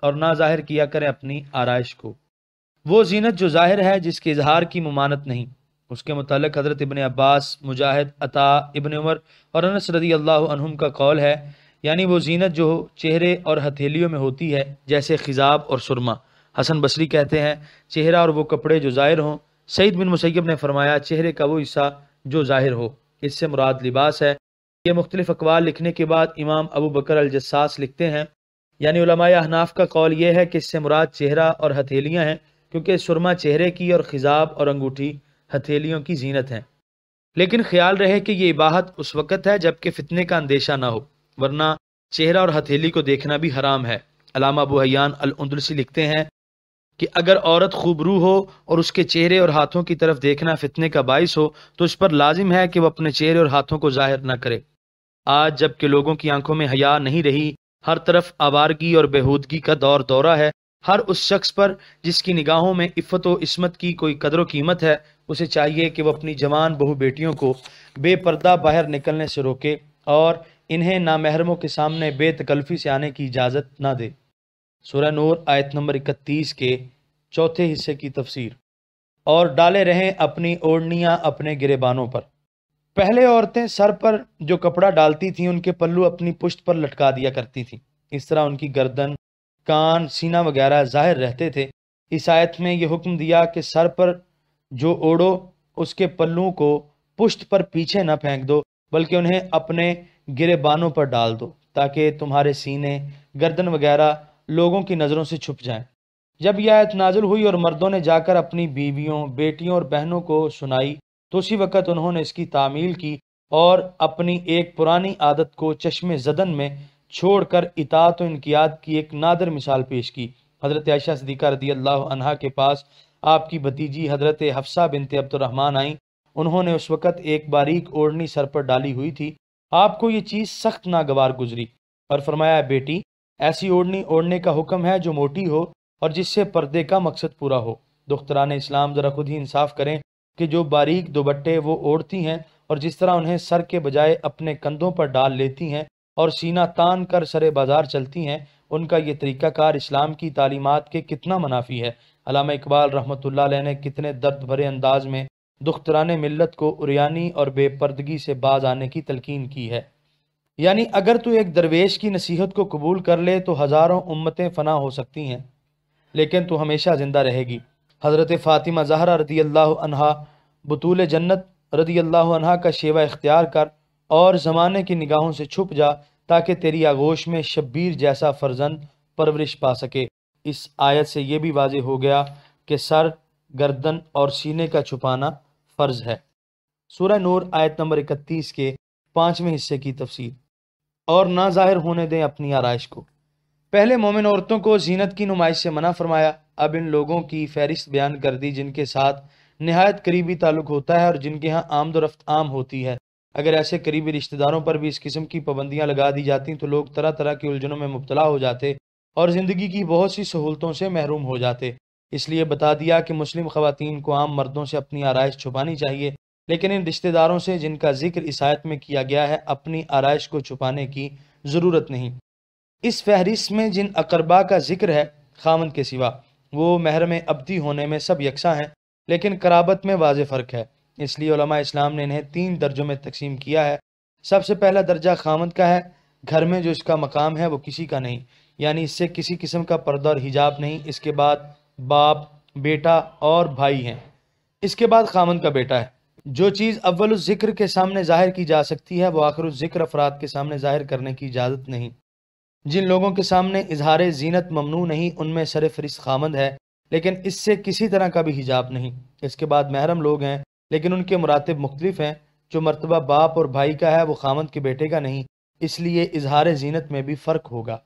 اور نہ ظاہر کیا کریں اپنی آرائش کو، وہ زینت جو ظاہر ہے جس کے اظہار کی ممانت نہیں۔ اس کے متعلق حضرت ابن عباس، مجاہد، عطا، ابن عمر اور انس رضی اللہ عنہم کا قول ہے، یعنی وہ زینت جو چہرے اور ہتھیلیوں میں ہوتی ہے جیسے خضاب اور سرما۔ حسن بصری کہتے ہیں چہرہ اور وہ کپڑے جو ظاہر ہوں۔ سعید بن مسیب نے فرمایا چہرے کا وہ حصہ جو ظاہر ہو، اس سے مراد لباس ہے۔ یہ مختلف اقوال لکھنے کے بعد امام ابو بکر الجساس لکھتے ہیں، یعنی علماء احناف کا قول یہ ہے کہ اس سے مراد چہرہ اور ہتھیلیاں ہیں، کیونکہ سرما چہرے کی اور خضاب اور انگوٹھی ہتھیلیوں کی زینت ہیں۔ لیکن خیال رہے کہ یہ اباحت اس وقت ہے جب کہ فتنے کا اندیشہ نہ ہو، ورنہ چہرہ اور ہتھیلی کو دیکھنا بھی حرام ہے۔ علامہ ابو حیان الاندلسی لکھتے ہیں کہ اگر عورت خوبرو ہو اور اس کے چہرے اور ہاتھوں کی طرف دیکھنا فتنے کا باعث ہو تو اس پر لازم ہے کہ وہ اپنے چہرے اور ہاتھوں کو ظاہر نہ کرے۔ آج جب کہ لوگوں کی آنکھوں میں حیا نہیں رہی ہر طرف آوارگی اور بےہودگی کا دورہ ہے۔ ہر اس شخص پر جس کی نگاہوں میں عفت و عصمت کی کوئی قدر و قیمت ہے، اسے چاہیے کہ وہ اپنی جوان بہو بیٹیوں کو بے پردہ باہر نکلنے سے روکے اور انہیں نامحرموں کے سامنے بے تکلفی سے آنے کی اجازت نہ دے۔ سورہ نور آیت نمبر 31 کے چوتھے حصے کی تفسیر۔ اور ڈالے رہیں اپنی اوڑھنیاں اپنے گریبانوں پر۔ پہلے عورتیں سر پر جو کپڑا ڈالتی تھیں ان کے پلو اپنی پشت پر لٹکا دیا کرتی تھیں، اس طرح ان کی گردن، کان، سینہ وغیرہ ظاہر رہتے تھے۔ اس آیت میں یہ حکم دیا کہ سر پر جو اوڑھو اس کے پلوں کو پشت پر پیچھے نہ پھینک دو، بلکہ انہیں اپنے گریبانوں پر ڈال دو تاکہ تمہارے سینے، گردن وغیرہ لوگوں کی نظروں سے چھپ جائیں۔ جب یہ آیت نازل ہوئی اور مردوں نے جا کر اپنی بیویوں، بیٹیوں اور بہنوں کو سنائی تو اسی وقت انہوں نے اس کی تعمیل کی اور اپنی ایک پرانی عادت کو چشم زدن میں چھوڑ کر اطاعت و انقیاد کی ایک نادر مثال پیش کی۔ حضرت عائشہ صدیقہ رضی اللہ عنہا کے پاس آپ کی بھتیجی حضرت حفصہ بنت عبد الرحمن آئیں۔ انہوں نے اس وقت ایک باریک اوڑھنی سر پر ڈالی ہوئی تھی۔ آپ کو یہ چیز سخت ناگوار گزری اور فرمایا، بیٹی، ایسی اوڑھنی اوڑھنے کا حکم ہے جو موٹی ہو اور جس سے پردے کا مقصد پورا ہو۔ دختران اسلام ذرا خود ہی انصاف کریں کہ جو باریک دوپٹے وہ اوڑھتی ہیں اور جس طرح انہیں سر کے بجائے اپنے کندھوں پر ڈال لیتی ہیں اور سینہ تان کر سرے بازار چلتی ہیں، ان کا یہ طریقہ کار اسلام کی تعلیمات کے کتنا منافی ہے۔ علامہ اقبال رحمۃ اللہ علیہ نے کتنے درد بھرے انداز میں دختران ملت کو عریانی اور بے پردگی سے باز آنے کی تلقین کی ہے۔ یعنی اگر تو ایک درویش کی نصیحت کو قبول کر لے تو ہزاروں امتیں فنا ہو سکتی ہیں، لیکن تو ہمیشہ زندہ رہے گی۔ حضرت فاطمہ زہرا رضی اللہ عنہا بطول جنت رضی اللہ عنہا کا شیوہ اختیار کر اور زمانے کی نگاہوں سے چھپ جا تاکہ تیری آغوش میں شبیر جیسا فرزند پرورش پا سکے۔ اس آیت سے یہ بھی واضح ہو گیا کہ سر، گردن اور سینے کا چھپانا فرض ہے۔ سورہ نور آیت نمبر 31 کے 5ویں حصے کی تفسیر۔ اور نہ ظاہر ہونے دیں اپنی آرائش کو۔ پہلے مومن عورتوں کو زینت کی نمائش سے منع فرمایا، اب ان لوگوں کی فہرست بیان کر دی جن کے ساتھ نہایت قریبی تعلق ہوتا ہے اور جن کے ہاں آمد و رفت عام ہوتی ہے۔ اگر ایسے قریبی رشتہ داروں پر بھی اس قسم کی پابندیاں لگا دی جاتی تو لوگ طرح طرح کی الجھنوں میں مبتلا ہو جاتے اور زندگی کی بہت سی سہولتوں سے محروم ہو جاتے۔ اس لیے بتا دیا کہ مسلم خواتین کو عام مردوں سے اپنی آرائش چھپانی چاہیے، لیکن ان رشتہ داروں سے جن کا ذکر اس آیت میں کیا گیا ہے اپنی آرائش کو چھپانے کی ضرورت نہیں۔ اس فہرست میں جن اقربا کا ذکر ہے خامند کے سوا، وہ محرم ابدی ہونے میں سب یکساں ہیں، لیکن قرابت میں واضح فرق ہے۔ اس لیے علماء اسلام نے انہیں 3 درجوں میں تقسیم کیا ہے۔ سب سے پہلا درجہ خامند کا ہے، گھر میں جو اس کا مقام ہے وہ کسی کا نہیں، یعنی اس سے کسی قسم کا پردہ اور حجاب نہیں۔ اس کے بعد باپ، بیٹا اور بھائی ہیں۔ اس کے بعد خامند کا بیٹا ہے۔ جو چیز اول الذکر کے سامنے ظاہر کی جا سکتی ہے وہ آخر الذکر افراد کے سامنے ظاہر کرنے کی اجازت نہیں۔ جن لوگوں کے سامنے اظہار زینت ممنوع نہیں ان میں سر فہرست خامند ہے، لیکن اس سے کسی طرح کا بھی حجاب نہیں۔ اس کے بعد محرم لوگ ہیں، لیکن ان کے مراتب مختلف ہیں۔ جو مرتبہ باپ اور بھائی کا ہے وہ خامند کے بیٹے کا نہیں، اس لیے اظہار زینت میں بھی فرق ہوگا۔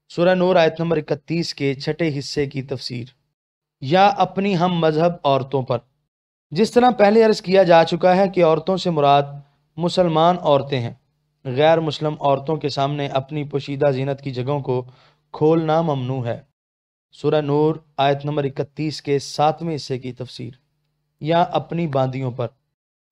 سورہ نور آیت نمبر 31 کے 6 حصے کی تفسیر۔ یا اپنی ہم مذہب عورتوں پر۔ جس طرح پہلے عرض کیا جا چکا ہے کہ عورتوں سے مراد مسلمان عورتیں ہیں، غیر مسلم عورتوں کے سامنے اپنی پوشیدہ زینت کی جگہوں کو کھولنا ممنوع ہے۔ سورہ نور آیت نمبر 31 کے 7ویں حصے کی تفسیر۔ یا اپنی باندیوں پر۔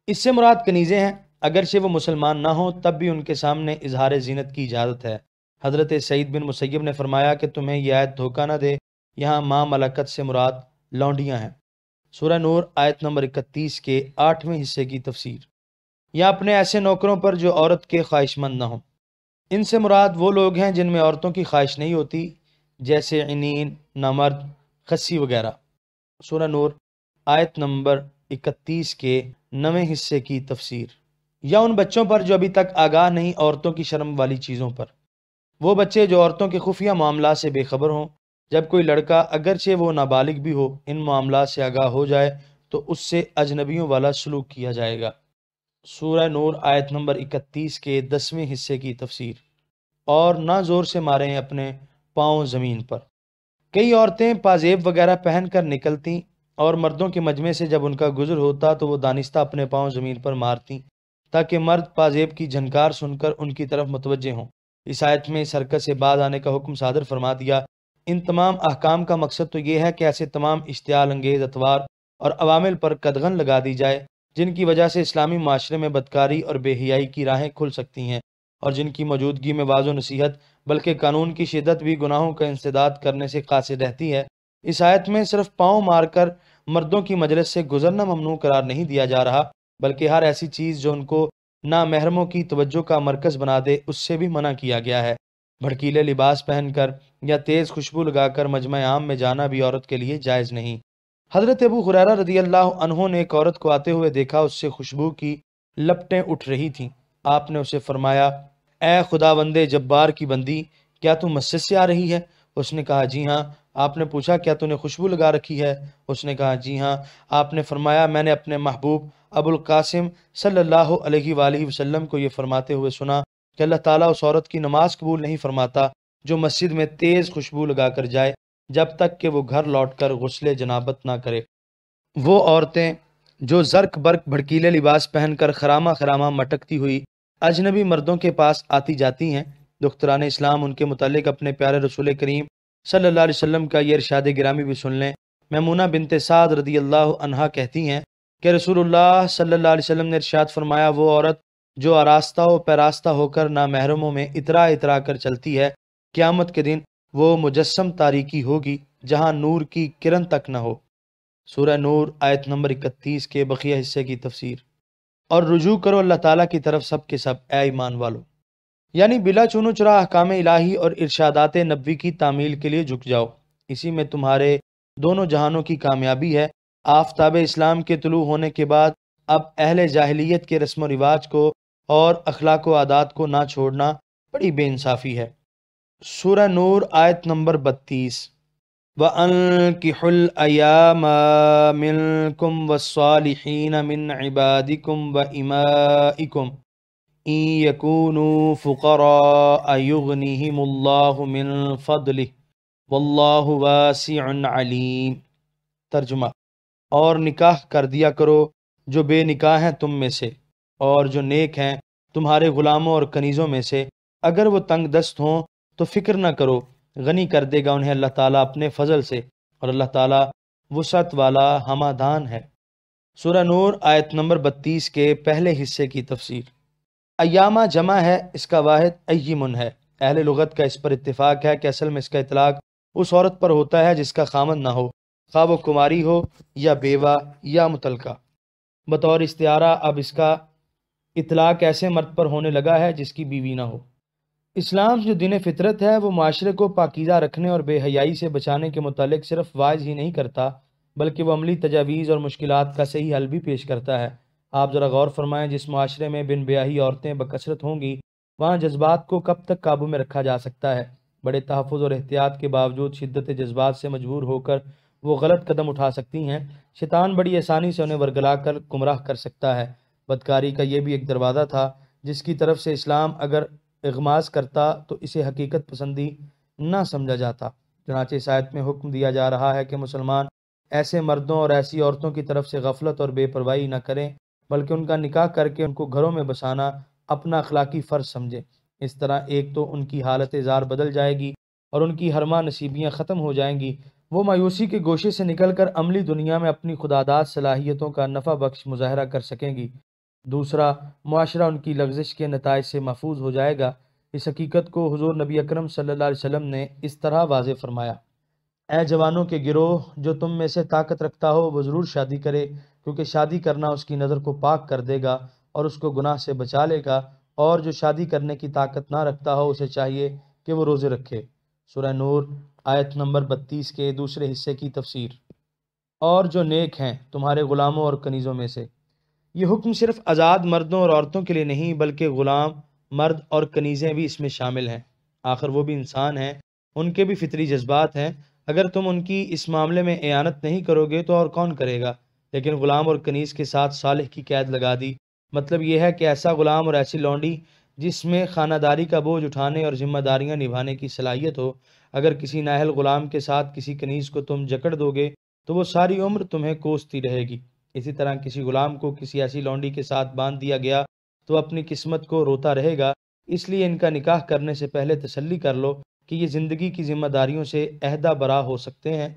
اس سے مراد کنیزیں ہیں، اگرچہ وہ مسلمان نہ ہوں تب بھی ان کے سامنے اظہار زینت کی اجازت ہے۔ حضرت سعید بن مسیب نے فرمایا کہ تمہیں یہ آیت دھوکہ نہ دے، یہاں ماں ملکت سے مراد لونڈیاں ہیں۔ سورہ نور آیت نمبر 31 کے 8ویں حصے کی تفسیر۔ یا اپنے ایسے نوکروں پر جو عورت کے خواہش مند نہ ہوں۔ ان سے مراد وہ لوگ ہیں جن میں عورتوں کی خواہش نہیں ہوتی، جیسے عنین، نامرد، خسی وغیرہ۔ سورہ نور آیت نمبر 31 کے 9ویں حصے کی تفسیر۔ یا ان بچوں پر جو ابھی تک آگاہ نہیں عورتوں کی شرم والی چیزوں پر۔ وہ بچے جو عورتوں کے خفیہ معاملات سے بے خبر ہوں۔ جب کوئی لڑکا اگرچہ وہ نابالغ بھی ہو ان معاملات سے آگاہ ہو جائے تو اس سے اجنبیوں والا سلوک کیا جائے گا۔ سورہ نور آیت نمبر 31 کے 10ویں حصے کی تفسیر۔ اور نہ زور سے ماریں اپنے پاؤں زمین پر۔ کئی عورتیں پازیب وغیرہ پہن کر نکلتی اور مردوں کے مجمع سے جب ان کا گزر ہوتا تو وہ دانستہ اپنے پاؤں زمین پر مارتی تاکہ مرد پازیب کی جھنکار سن کر ان کی طرف متوجہ ہوں۔ اس آیت میں اس حرکت سے بعد آنے کا حکم صادر فرما دیا۔ ان تمام احکام کا مقصد تو یہ ہے کہ ایسے تمام اشتعال انگیز اطوار اور عوامل پر قدغن لگا دی جائے جن کی وجہ سے اسلامی معاشرے میں بدکاری اور بے حیائی کی راہیں کھل سکتی ہیں، اور جن کی موجودگی میں واضح نصیحت بلکہ قانون کی شدت بھی گناہوں کا انسداد کرنے سے قاصر رہتی ہے۔ اس آیت میں صرف پاؤں مار کر مردوں کی مجلس سے گزرنا ممنوع قرار نہیں دیا جا رہا، بلکہ ہر ایسی چیز جو ان کو نامحرموں کی توجہ کا مرکز بنا دے اس سے بھی منع کیا گیا ہے۔ بھڑکیلے لباس پہن کر یا تیز خوشبو لگا کر مجمع عام میں جانا بھی عورت کے لیے جائز نہیں۔ حضرت ابو ہریرہ رضی اللہ عنہ نے ایک عورت کو آتے ہوئے دیکھا، اس سے خوشبو کی لپٹیں اٹھ رہی تھیں۔ آپ نے اسے فرمایا، اے خداوند جبار کی بندی، کیا تو مسجد سے آ رہی ہے؟ اس نے کہا جی ہاں۔ آپ نے پوچھا کیا تو نے خوشبو لگا رکھی ہے؟ اس نے کہا جی ہاں۔ آپ نے فرمایا میں نے اپنے محبوب ابو القاسم صلی اللہ علیہ وآلہ وسلم کو یہ فرماتے ہوئے سنا کہ اللہ تعالیٰ اس عورت کی نماز قبول نہیں فرماتا جو مسجد میں تیز خوشبو لگا کر جائے جب تک کہ وہ گھر لوٹ کر غسل جنابت نہ کرے۔ وہ عورتیں جو زرق برق بھڑکیلے لباس پہن کر خرامہ خرامہ مٹکتی ہوئی اجنبی مردوں کے پاس آتی جاتی ہیں، دختران اسلام ان کے متعلق اپنے پیارے رسول کریم صلی اللہ علیہ وسلم کا یہ ارشاد گرامی بھی سن لیں۔ میمونہ بنت سعد رضی اللہ عنہا کہتی ہیں کہ رسول اللہ صلی اللہ علیہ وسلم نے ارشاد فرمایا، وہ عورت جو آراستہ و پیراستہ ہو کر نامحرموں میں اترا اترا کر چلتی ہے، قیامت کے دن وہ مجسم تاریکی ہوگی جہاں نور کی کرن تک نہ ہو۔ سورہ نور آیت نمبر 31 کے بقیہ حصے کی تفسیر۔ اور رجوع کرو اللہ تعالیٰ کی طرف سب کے سب اے ایمان والو، یعنی بلا چونو چرا احکام الہی اور ارشادات نبوی کی تعمیل کے لیے جھک جاؤ، اسی میں تمہارے دونوں جہانوں کی کامیابی ہے۔ آفتاب اسلام کے طلوع ہونے کے بعد اب اہل جاہلیت کے رسم و رواج کو اور اخلاق و عادات کو نہ چھوڑنا بڑی بے انصافی ہے۔ سورہ نور آیت نمبر 32۔ وَأَنكِحُوا الْأَيَامَ مِنكُمْ وَالصَّالِحِينَ مِنْ عِبَادِكُمْ وَإِمَائِكُمْ إِن يَكُونُوا فُقَرَاءَ يُغْنِهِمُ اللَّهُ مِنْ فَضْلِهِ وَاللَّهُ وَاسِعٌ عَلِيمٌ۔ ترجمہ، اور نکاح کر دیا کرو جو بے نکاح ہیں تم میں سے، اور جو نیک ہیں تمہارے غلاموں اور کنیزوں میں سے، اگر وہ تنگ دست ہوں تو فکر نہ کرو، غنی کر دے گا انہیں اللہ تعالیٰ اپنے فضل سے، اور اللہ تعالیٰ وسعت والا ہمادان ہے۔ سورہ نور آیت نمبر 32 کے پہلے حصے کی تفسیر۔ ایامہ جمع ہے، اس کا واحد ایمن ہے۔ اہل لغت کا اس پر اتفاق ہے کہ اصل میں اس کا اطلاق اس عورت پر ہوتا ہے جس کا خامند نہ ہو، خواہ وہ کماری ہو یا بیوہ یا مطلقہ۔ بطور استعارہ اب اس کا اطلاق ایسے مرد پر ہونے لگا ہے جس کی بیوی نہ ہو۔ اسلام جو دین فطرت ہے وہ معاشرے کو پاکیزہ رکھنے اور بے حیائی سے بچانے کے متعلق صرف واعظ ہی نہیں کرتا بلکہ وہ عملی تجاویز اور مشکلات کا صحیح حل بھی پیش کرتا ہے۔ آپ ذرا غور فرمائیں، جس معاشرے میں بن بیاہی عورتیں بکثرت ہوں گی وہاں جذبات کو کب تک قابو میں رکھا جا سکتا ہے؟ بڑے تحفظ اور احتیاط کے باوجود شدت جذبات سے مجبور ہو کر وہ غلط قدم اٹھا سکتی ہیں۔ شیطان بڑی آسانی سے انہیں ورگلا کر گمراہ کر سکتا ہے۔ بدکاری کا یہ بھی ایک دروازہ تھا جس کی طرف سے اسلام اگر اغماس کرتا تو اسے حقیقت پسندی نہ سمجھا جاتا۔ چنانچہ اس آیت میں حکم دیا جا رہا ہے کہ مسلمان ایسے مردوں اور ایسی عورتوں کی طرف سے غفلت اور بے پرواہی نہ کریں بلکہ ان کا نکاح کر کے ان کو گھروں میں بسانا اپنا اخلاقی فرض سمجھیں۔ اس طرح ایک تو ان کی حالت زار بدل جائے گی اور ان کی ہرما نصیبیاں ختم ہو جائیں گی، وہ مایوسی کے گوشے سے نکل کر عملی دنیا میں اپنی خداداد صلاحیتوں کا نفع بخش مظاہرہ کر سکیں گی۔ دوسرا، معاشرہ ان کی لغزش کے نتائج سے محفوظ ہو جائے گا۔ اس حقیقت کو حضور نبی اکرم صلی اللہ علیہ وسلم نے اس طرح واضح فرمایا، اے جوانوں کے گروہ، جو تم میں سے طاقت رکھتا ہو وہ ضرور شادی کرے، کیونکہ شادی کرنا اس کی نظر کو پاک کر دے گا اور اس کو گناہ سے بچا لے گا، اور جو شادی کرنے کی طاقت نہ رکھتا ہو اسے چاہیے کہ وہ روزے رکھے۔ سورہ نور آیت نمبر 32 کے دوسرے حصے کی تفسیر۔ اور جو نیک ہیں تمہارے غلاموں اور کنیزوں میں سے، یہ حکم صرف آزاد مردوں اور عورتوں کے لیے نہیں بلکہ غلام مرد اور کنیزیں بھی اس میں شامل ہیں۔ آخر وہ بھی انسان ہیں، ان کے بھی فطری جذبات ہیں۔ اگر تم ان کی اس معاملے میں اعانت نہیں کرو گے تو اور کون کرے گا؟ لیکن غلام اور کنیز کے ساتھ صالح کی قید لگا دی۔ مطلب یہ ہے کہ ایسا غلام اور ایسی لونڈی جس میں خانہ داری کا بوجھ اٹھانے اور ذمہ داریاں نبھانے کی صلاحیت ہو۔ اگر کسی نااہل غلام کے ساتھ کسی کنیز کو تم جکڑ دو گے تو وہ ساری عمر تمہیں کوستی رہے گی۔ اسی طرح کسی غلام کو کسی ایسی لونڈی کے ساتھ باندھ دیا گیا تو اپنی قسمت کو روتا رہے گا۔ اس لیے ان کا نکاح کرنے سے پہلے تسلی کر لو کہ یہ زندگی کی ذمہ داریوں سے عہدہ برا ہو سکتے ہیں۔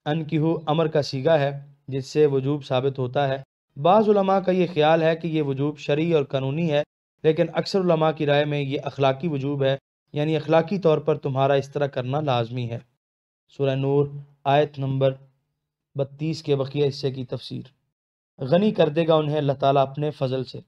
انکحوا امر کا صیغہ ہے جس سے وجوب ثابت ہوتا ہے۔ بعض علماء کا یہ خیال ہے کہ یہ وجوب شرعی اور قانونی ہے، لیکن اکثر علماء کی رائے میں یہ اخلاقی وجوب ہے، یعنی اخلاقی طور پر تمہارا اس طرح کرنا لازمی ہے۔ سورہ نور آیت نمبر 32 کے بقیہ حصے کی تفسیر۔ غنی کر دے گا انہیں اللہ تعالیٰ اپنے فضل سے۔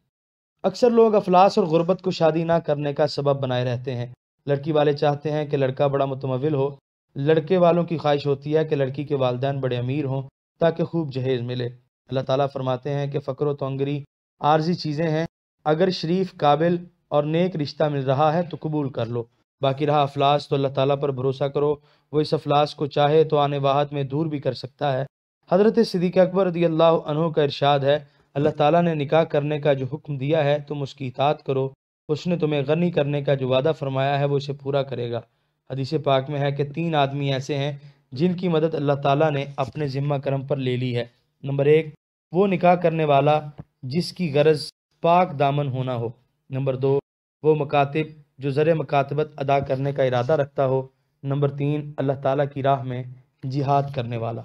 اکثر لوگ افلاس اور غربت کو شادی نہ کرنے کا سبب بنائے رہتے ہیں۔ لڑکی والے چاہتے ہیں کہ لڑکا بڑا متمول ہو، لڑکے والوں کی خواہش ہوتی ہے کہ لڑکی کے والدین بڑے امیر ہوں تاکہ خوب جہیز ملے۔ اللہ تعالیٰ فرماتے ہیں کہ فقر و تنگری عارضی چیزیں ہیں، اگر شریف قابل اور نیک رشتہ مل رہا ہے تو قبول کر لو، باقی رہا افلاس تو اللہ تعالیٰ پر بھروسہ کرو، وہ اس افلاس کو چاہے تو آنے واحد میں دور بھی کر سکتا ہے۔ حضرت صدیق اکبر رضی اللہ عنہ کا ارشاد ہے، اللہ تعالیٰ نے نکاح کرنے کا جو حکم دیا ہے تم اس کی اطاعت کرو، اس نے تمہیں غنی کرنے کا جو وعدہ فرمایا ہے وہ اسے پورا کرے گا۔ حدیث پاک میں ہے کہ 3 آدمی ایسے ہیں جن کی مدد اللہ تعالیٰ نے اپنے ذمہ کرم پر لے لی ہے۔ نمبر 1 وہ نکاح کرنے والا جس کی غرض پاک دامن ہونا ہو۔ نمبر 2 وہ مکاتب جو زر مکاتبت ادا کرنے کا ارادہ رکھتا ہو۔ نمبر 3 اللہ تعالیٰ کی راہ میں جہاد کرنے والا۔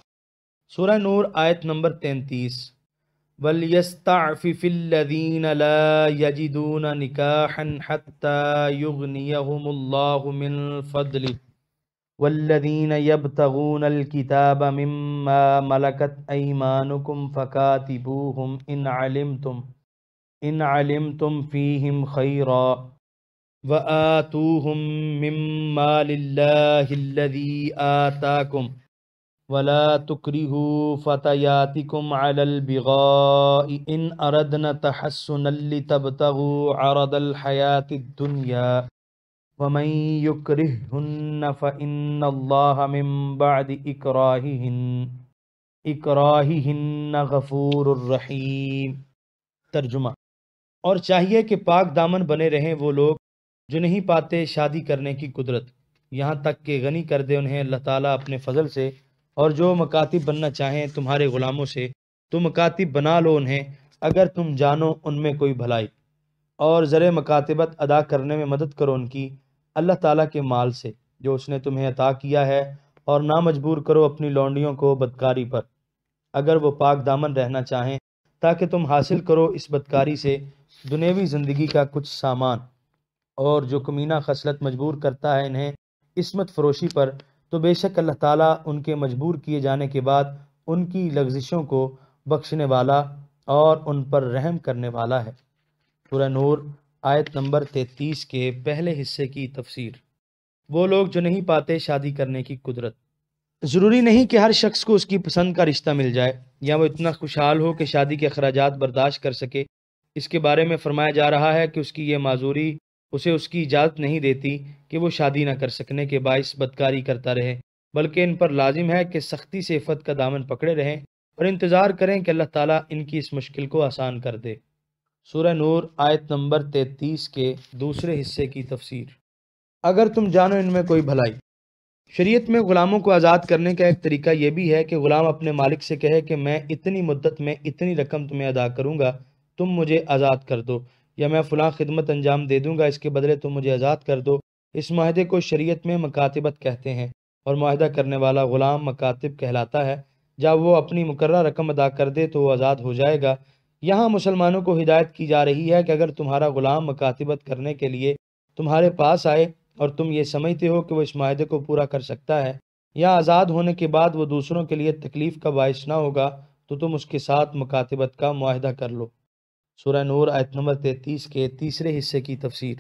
سورہ نور آیت نمبر 33۔ وَلْيَسْتَعْفِفِ الَّذِينَ لَا يَجِدُونَ نِكَاحًا حَتَّى يُغْنِيَهُمُ اللَّهُ مِنْ فَضْلِهِ وَالَّذِينَ يَبْتَغُونَ الْكِتَابَ مِمَّا مَلَكَتْ أَيْمَانُكُمْ فَكَاتِبُوهُمْ إِنْ عَلِمْتُمْ فِيهِمْ خَيْرًا وَآتُوهُمْ مِنْ مَالِ اللَّهِ الَّذِي آتَاكُمْ وَلَا تُكْرِهُوا فَتَيَاتِكُمْ عَلَى الْبِغَاءِ إِنْ أَرَدْنَ تَحَسُّنًا لِتَبْتَغُوا عَرَضَ الْحَيَاةِ الدُّنْيَا وَمَنْ يُكْرِههُنَّ فَإِنَّ اللَّهَ مِنْ بَعْدِ إِكْرَاهِهِنَّ غَفُورٌ رَحِيمٌ۔ ترجمہ۔ اور چاہیے کہ پاک دامن بنے رہیں وہ لوگ جو نہیں پاتے شادی کرنے کی قدرت، یہاں تک کہ غنی کر دے انہیں اللہ تعالیٰ اپنے فضل سے، اور جو مکاتب بننا چاہیں تمہارے غلاموں سے تو مکاتب بنا لو انہیں اگر تم جانو ان میں کوئی بھلائی، اور زر مکاتبت ادا کرنے میں مدد کرو ان کی اللہ تعالیٰ کے مال سے جو اس نے تمہیں عطا کیا ہے، اور نہ مجبور کرو اپنی لونڈیوں کو بدکاری پر اگر وہ پاک دامن رہنا چاہیں، تاکہ تم حاصل کرو اس بدکاری سے دنیوی زندگی کا کچھ سامان۔ اور جو کمینہ خصلت مجبور کرتا ہے انہیں عصمت فروشی پر تو بے شک اللہ تعالیٰ ان کے مجبور کیے جانے کے بعد ان کی لغزشوں کو بخشنے والا اور ان پر رحم کرنے والا ہے۔ سورہ نور آیت نمبر 33 کے پہلے حصے کی تفسیر۔ وہ لوگ جو نہیں پاتے شادی کرنے کی قدرت۔ ضروری نہیں کہ ہر شخص کو اس کی پسند کا رشتہ مل جائے یا وہ اتنا خوشحال ہو کہ شادی کے اخراجات برداشت کر سکے۔ اس کے بارے میں فرمایا جا رہا ہے کہ اس کی یہ معذوری اسے اس کی اجازت نہیں دیتی کہ وہ شادی نہ کر سکنے کے باعث بدکاری کرتا رہے، بلکہ ان پر لازم ہے کہ سختی سے عفت کا دامن پکڑے رہیں اور انتظار کریں کہ اللہ تعالیٰ ان کی اس مشکل کو آسان کر دے۔ سورہ نور آیت نمبر 33 کے دوسرے حصے کی تفسیر۔ اگر تم جانو ان میں کوئی بھلائی۔ شریعت میں غلاموں کو آزاد کرنے کا ایک طریقہ یہ بھی ہے کہ غلام اپنے مالک سے کہے کہ میں اتنی مدت میں اتنی رقم تمہیں ادا کروں گا، تم مجھے آزاد کر دو، یا میں فلاں خدمت انجام دے دوں گا، اس کے بدلے تم مجھے آزاد کر دو۔ اس معاہدے کو شریعت میں مکاتبت کہتے ہیں، اور معاہدہ کرنے والا غلام مکاتب کہلاتا ہے۔ جب وہ اپنی مقررہ رقم ادا کر دے تو وہ آزاد ہو جائے گا۔ یہاں مسلمانوں کو ہدایت کی جا رہی ہے کہ اگر تمہارا غلام مکاتبت کرنے کے لیے تمہارے پاس آئے اور تم یہ سمجھتے ہو کہ وہ اس معاہدے کو پورا کر سکتا ہے یا آزاد ہونے کے بعد وہ دوسروں کے لیے تکلیف کا باعث نہ ہوگا تو تم اس کے ساتھ مکاتبت کا معاہدہ کر لو۔ سورہ نور آیت نمبر 33 کے تیسرے حصے کی تفسیر۔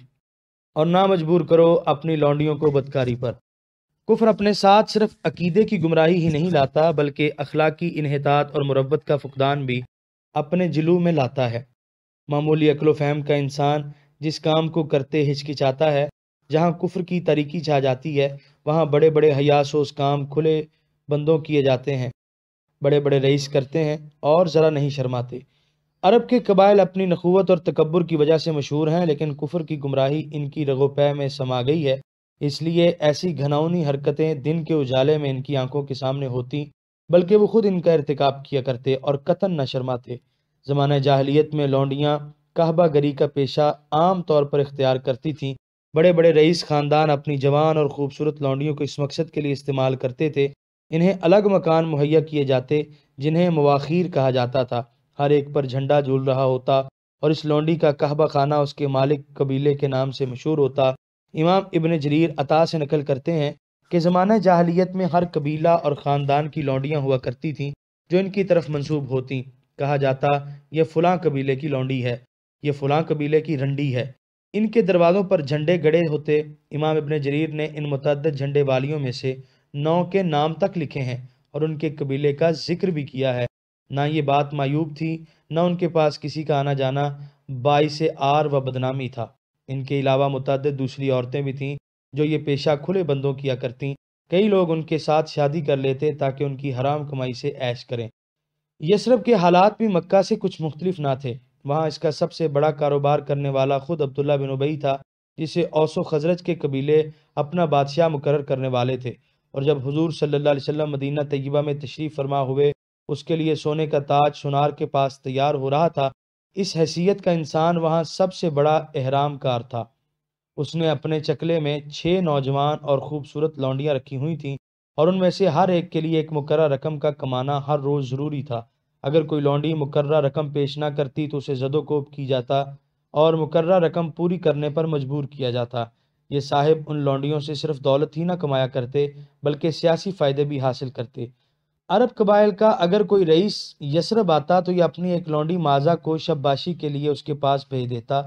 اور نہ مجبور کرو اپنی لونڈیوں کو بدکاری پر۔ کفر اپنے ساتھ صرف عقیدے کی گمراہی ہی نہیں لاتا بلکہ اخلاقی انحطاط اور مروت کا فقدان بھی اپنے جلو میں لاتا ہے۔ معمولی عقل و فہم کا انسان جس کام کو کرتے ہچکچاتا ہے، جہاں کفر کی تاریکی چھا جاتی ہے وہاں بڑے بڑے حیاسوس کام کھلے بندوں کیے جاتے ہیں، بڑے بڑے رئیس کرتے ہیں اور ذرا نہیں شرماتے۔ عرب کے قبائل اپنی نخوت اور تکبر کی وجہ سے مشہور ہیں، لیکن کفر کی گمراہی ان کی رگ و پے میں سما گئی ہے، اس لیے ایسی گھناؤنی حرکتیں دن کے اجالے میں ان کی آنکھوں کے سامنے ہوتی، بلکہ وہ خود ان کا ارتکاب کیا کرتے اور قطعاً نہ شرماتے۔ زمانہ جاہلیت میں لونڈیاں کعبہ گری کا پیشہ عام طور پر اختیار کرتی تھیں۔ بڑے بڑے رئیس خاندان اپنی جوان اور خوبصورت لونڈیوں کو اس مقصد کے لیے استعمال کرتے تھے۔ انہیں الگ مکان مہیا کیے جاتے جنہیں مواخیر کہا جاتا تھا۔ ہر ایک پر جھنڈا جھول رہا ہوتا اور اس لونڈی کا کعبہ خانہ اس کے مالک قبیلے کے نام سے مشہور ہوتا۔ امام ابن جریر عطا سے نقل کرتے ہیں کہ زمانہ جاہلیت میں ہر قبیلہ اور خاندان کی لونڈیاں ہوا کرتی تھیں جو ان کی طرف منسوب ہوتیں۔ کہا جاتا یہ فلاں قبیلے کی لونڈی ہے، یہ فلاں قبیلے کی رنڈی ہے۔ ان کے دروازوں پر جھنڈے گڑے ہوتے۔ امام ابن جریر نے ان متعدد جھنڈے والیوں میں سے 9 کے نام تک لکھے ہیں اور ان کے قبیلے کا ذکر بھی کیا ہے۔ نہ یہ بات معیوب تھی، نہ ان کے پاس کسی کا آنا جانا باعث عار و بدنامی تھا۔ ان کے علاوہ متعدد دوسری عورتیں بھی تھیں جو یہ پیشہ کھلے بندوں کیا کرتیں۔ کئی لوگ ان کے ساتھ شادی کر لیتے تاکہ ان کی حرام کمائی سے عیش کریں۔ یثرب کے حالات بھی مکہ سے کچھ مختلف نہ تھے۔ وہاں اس کا سب سے بڑا کاروبار کرنے والا خود عبداللہ بن ابی تھا، جسے اوس و خزرج کے قبیلے اپنا بادشاہ مقرر کرنے والے تھے۔ اور جب حضور صلی اللہ علیہ وسلم مدینہ طیبہ میں تشریف فرما ہوئے، اس کے لیے سونے کا تاج سونار کے پاس تیار ہو رہا تھا۔ اس حیثیت کا انسان وہاں سب سے بڑا احرام کار تھا۔ اس نے اپنے چکلے میں 6 نوجوان اور خوبصورت لونڈیاں رکھی ہوئی تھیں اور ان میں سے ہر ایک کے لیے ایک مقررہ رقم کا کمانا ہر روز ضروری تھا۔ اگر کوئی لونڈی مقررہ رقم پیش نہ کرتی تو اسے زد و کوب کی جاتا اور مقررہ رقم پوری کرنے پر مجبور کیا جاتا۔ یہ صاحب ان لونڈیوں سے صرف دولت ہی نہ کمایا کرتے بلکہ سیاسی فائدے بھی حاصل کرتے۔ عرب قبائل کا اگر کوئی رئیس یثرب آتا تو یہ اپنی ایک لونڈی مازہ کو شب باشی کے لیے اس کے پاس بھیج دیتا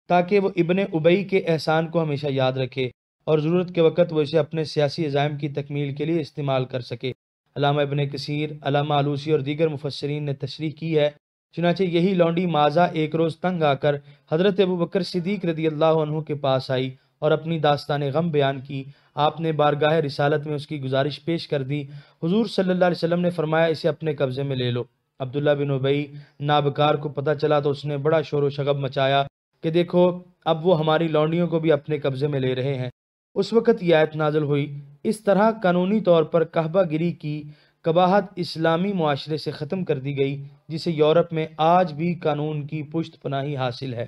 تاکہ وہ ابن ابی کے احسان کو ہمیشہ یاد رکھے اور ضرورت کے وقت وہ اسے اپنے سیاسی عزائم کی تکمیل کے لیے استعمال کر سکے۔ علامہ ابن کثیر، علامہ آلوسی اور دیگر مفسرین نے تصریح کی ہے، چنانچہ یہی لونڈی مازہ ایک روز تنگ آ کر حضرت ابوبکر صدیق رضی اللہ عنہ کے پاس آئی اور اپنی داستان غم بیان کی۔ آپ نے بارگاہ رسالت میں اس کی گزارش پیش کر دی۔ حضور صلی اللہ علیہ وسلم نے فرمایا اسے اپنے قبضے میں لے لو۔ عبداللہ بن ابی نابکار کو پتہ چلا تو اس نے بڑا شور و شغب مچایا کہ دیکھو اب وہ ہماری لونڈیوں کو بھی اپنے قبضے میں لے رہے ہیں۔ اس وقت یہ آیت نازل ہوئی۔ اس طرح قانونی طور پر کعبہ گری کی قباحت اسلامی معاشرے سے ختم کر دی گئی، جسے یورپ میں آج بھی قانون کی پشت پناہی حاصل ہے۔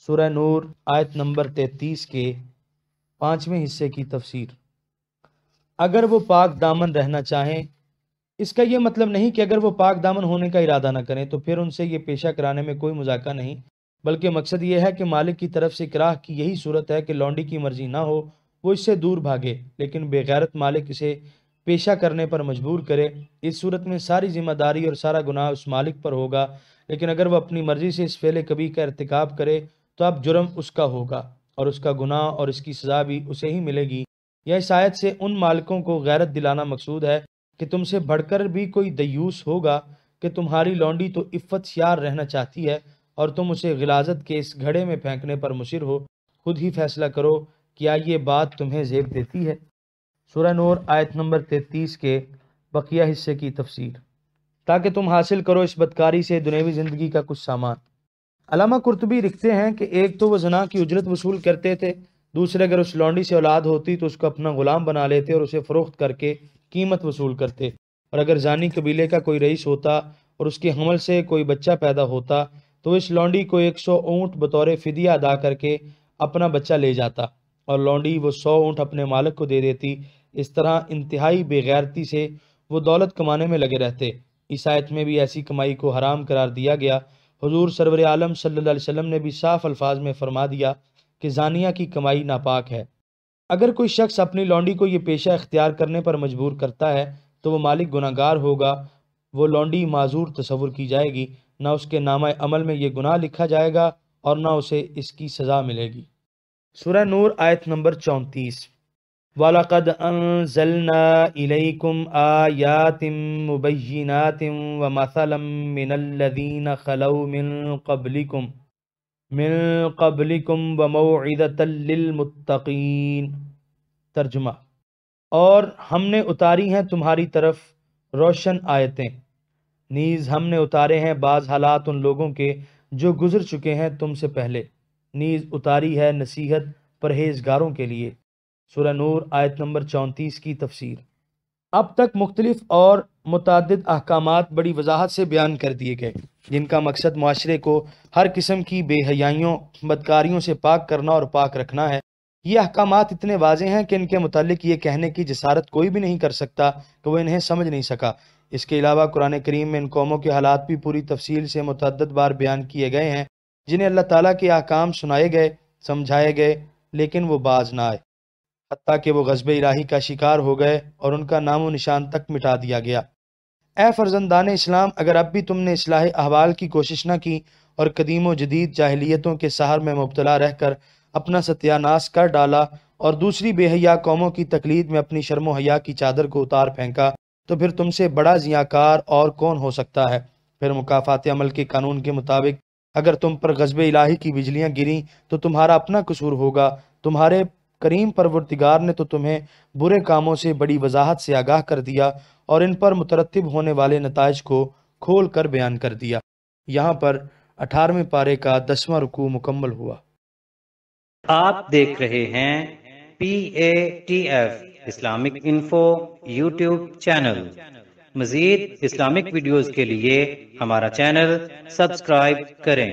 سورہ نور آیت نمبر 33 کے 5ویں حصے کی تفسیر۔ اگر وہ پاک دامن رہنا چاہیں، اس کا یہ مطلب نہیں کہ اگر وہ پاک دامن ہونے کا ارادہ نہ کریں تو پھر ان سے یہ پیشہ کرانے میں کوئی مذاکرہ نہیں، بلکہ مقصد یہ ہے کہ مالک کی طرف سے اکراہ کی یہی صورت ہے کہ لونڈی کی مرضی نہ ہو، وہ اس سے دور بھاگے، لیکن بے غیرت مالک اسے پیشہ کرنے پر مجبور کرے۔ اس صورت میں ساری ذمہ داری اور سارا گناہ اس مالک پر ہوگا، لیکن اگر وہ اپنی مرضی سے اس فعل کبیح کا ارتکاب کرے تو اب جرم اس کا ہوگا اور اس کا گناہ اور اس کی سزا بھی اسے ہی ملے گی۔ یا اس آیت سے ان مالکوں کو غیرت دلانا مقصود ہے کہ تم سے بڑھ کر بھی کوئی دیوس ہوگا کہ تمہاری لونڈی تو عفت شیار رہنا چاہتی ہے اور تم اسے غلاظت کے اس گھڑے میں پھینکنے پر مصر ہو۔ خود ہی فیصلہ کرو، کیا یہ بات تمہیں زیب دیتی ہے؟ سورہ نور آیت نمبر 33 کے بقیہ حصے کی تفسیر۔ تاکہ تم حاصل کرو اس بدکاری سے دنیوی زندگی کا کچھ سامان۔ علامہ قرطبی لکھتے ہیں کہ ایک تو وہ زنا کی اجرت وصول کرتے تھے، دوسرے اگر اس لونڈی سے اولاد ہوتی تو اس کو اپنا غلام بنا لیتے اور اسے فروخت کر کے قیمت وصول کرتے، اور اگر زانی قبیلے کا کوئی رئیس ہوتا اور اس کے حمل سے کوئی بچہ پیدا ہوتا تو اس لونڈی کو 100 اونٹ بطور فدیہ ادا کر کے اپنا بچہ لے جاتا اور لونڈی وہ 100 اونٹ اپنے مالک کو دے دیتی۔ اس طرح انتہائی بے غیرتی سے وہ دولت کمانے میں لگے رہتے۔ اس آیت میں بھی ایسی کمائی کو حرام قرار دیا گیا۔ حضور سرور عالم صلی اللہ علیہ وسلم نے بھی صاف الفاظ میں فرما دیا کہ زانیہ کی کمائی ناپاک ہے۔ اگر کوئی شخص اپنی لونڈی کو یہ پیشہ اختیار کرنے پر مجبور کرتا ہے تو وہ مالک گناہ گار ہوگا، وہ لونڈی معذور تصور کی جائے گی، نہ اس کے نامہ عمل میں یہ گناہ لکھا جائے گا اور نہ اسے اس کی سزا ملے گی۔ سورہ نور آیت نمبر 34۔ وَلَقَدْ أَنزَلْنَا إِلَيْكُمْ آيَاتٍ مُبَيِّنَاتٍ وَمَثَلًا مِّنَ الَّذِينَ خَلَوْا مِن قَبْلِكُمْ وَمَوْعِظَةً لِّلْمُتَّقِينَ۔ ترجمہ۔ اور ہم نے اتاری ہیں تمہاری طرف روشن آیتیں، نیز ہم نے اتارے ہیں بعض حالات ان لوگوں کے جو گزر چکے ہیں تم سے پہلے، نیز اتاری ہے نصیحت پرہیزگاروں کے لیے۔ سورہ نور آیت نمبر 34 کی تفسیر۔ اب تک مختلف اور متعدد احکامات بڑی وضاحت سے بیان کر دیے گئے، جن کا مقصد معاشرے کو ہر قسم کی بے حیائیوں، بدکاریوں سے پاک کرنا اور پاک رکھنا ہے۔ یہ احکامات اتنے واضح ہیں کہ ان کے متعلق یہ کہنے کی جسارت کوئی بھی نہیں کر سکتا کہ وہ انہیں سمجھ نہیں سکا۔ اس کے علاوہ قرآن کریم میں ان قوموں کے حالات بھی پوری تفصیل سے متعدد بار بیان کیے گئے ہیں، جنہیں اللہ تعالیٰ کے احکام سنائے گئے، سمجھائے گئے، لیکن وہ باز نہ آئے، حتیٰ کہ وہ غضب الہی کا شکار ہو گئے اور ان کا نام و نشان تک مٹا دیا گیا۔ اے فرزندان اسلام، اگر اب بھی تم نے اصلاح احوال کی کوشش نہ کی اور قدیم و جدید جاہلیتوں کے سحر میں مبتلا رہ کر اپنا ستیہ ناش کر ڈالا اور دوسری بے حیا قوموں کی تقلید میں اپنی شرم و حیا کی چادر کو اتار پھینکا، تو پھر تم سے بڑا زیاکار اور کون ہو سکتا ہے؟ پھر مکافات عمل کے قانون کے مطابق اگر تم پر غضب الہی کی بجلیاں گریں تو تمہارا اپنا قصور ہوگا۔ تمہارے کریم پروردگار نے تو تمہیں برے کاموں سے بڑی وضاحت سے آگاہ کر دیا اور ان پر مترتب ہونے والے نتائج کو کھول کر بیان کر دیا۔ یہاں پر 18ویں پارے کا 10واں رکوع مکمل ہوا۔ آپ دیکھ رہے ہیں PATF Islamic info YouTube channel. مزید اسلامک ویڈیوز کے لیے ہمارا چینل سبسکرائب کریں۔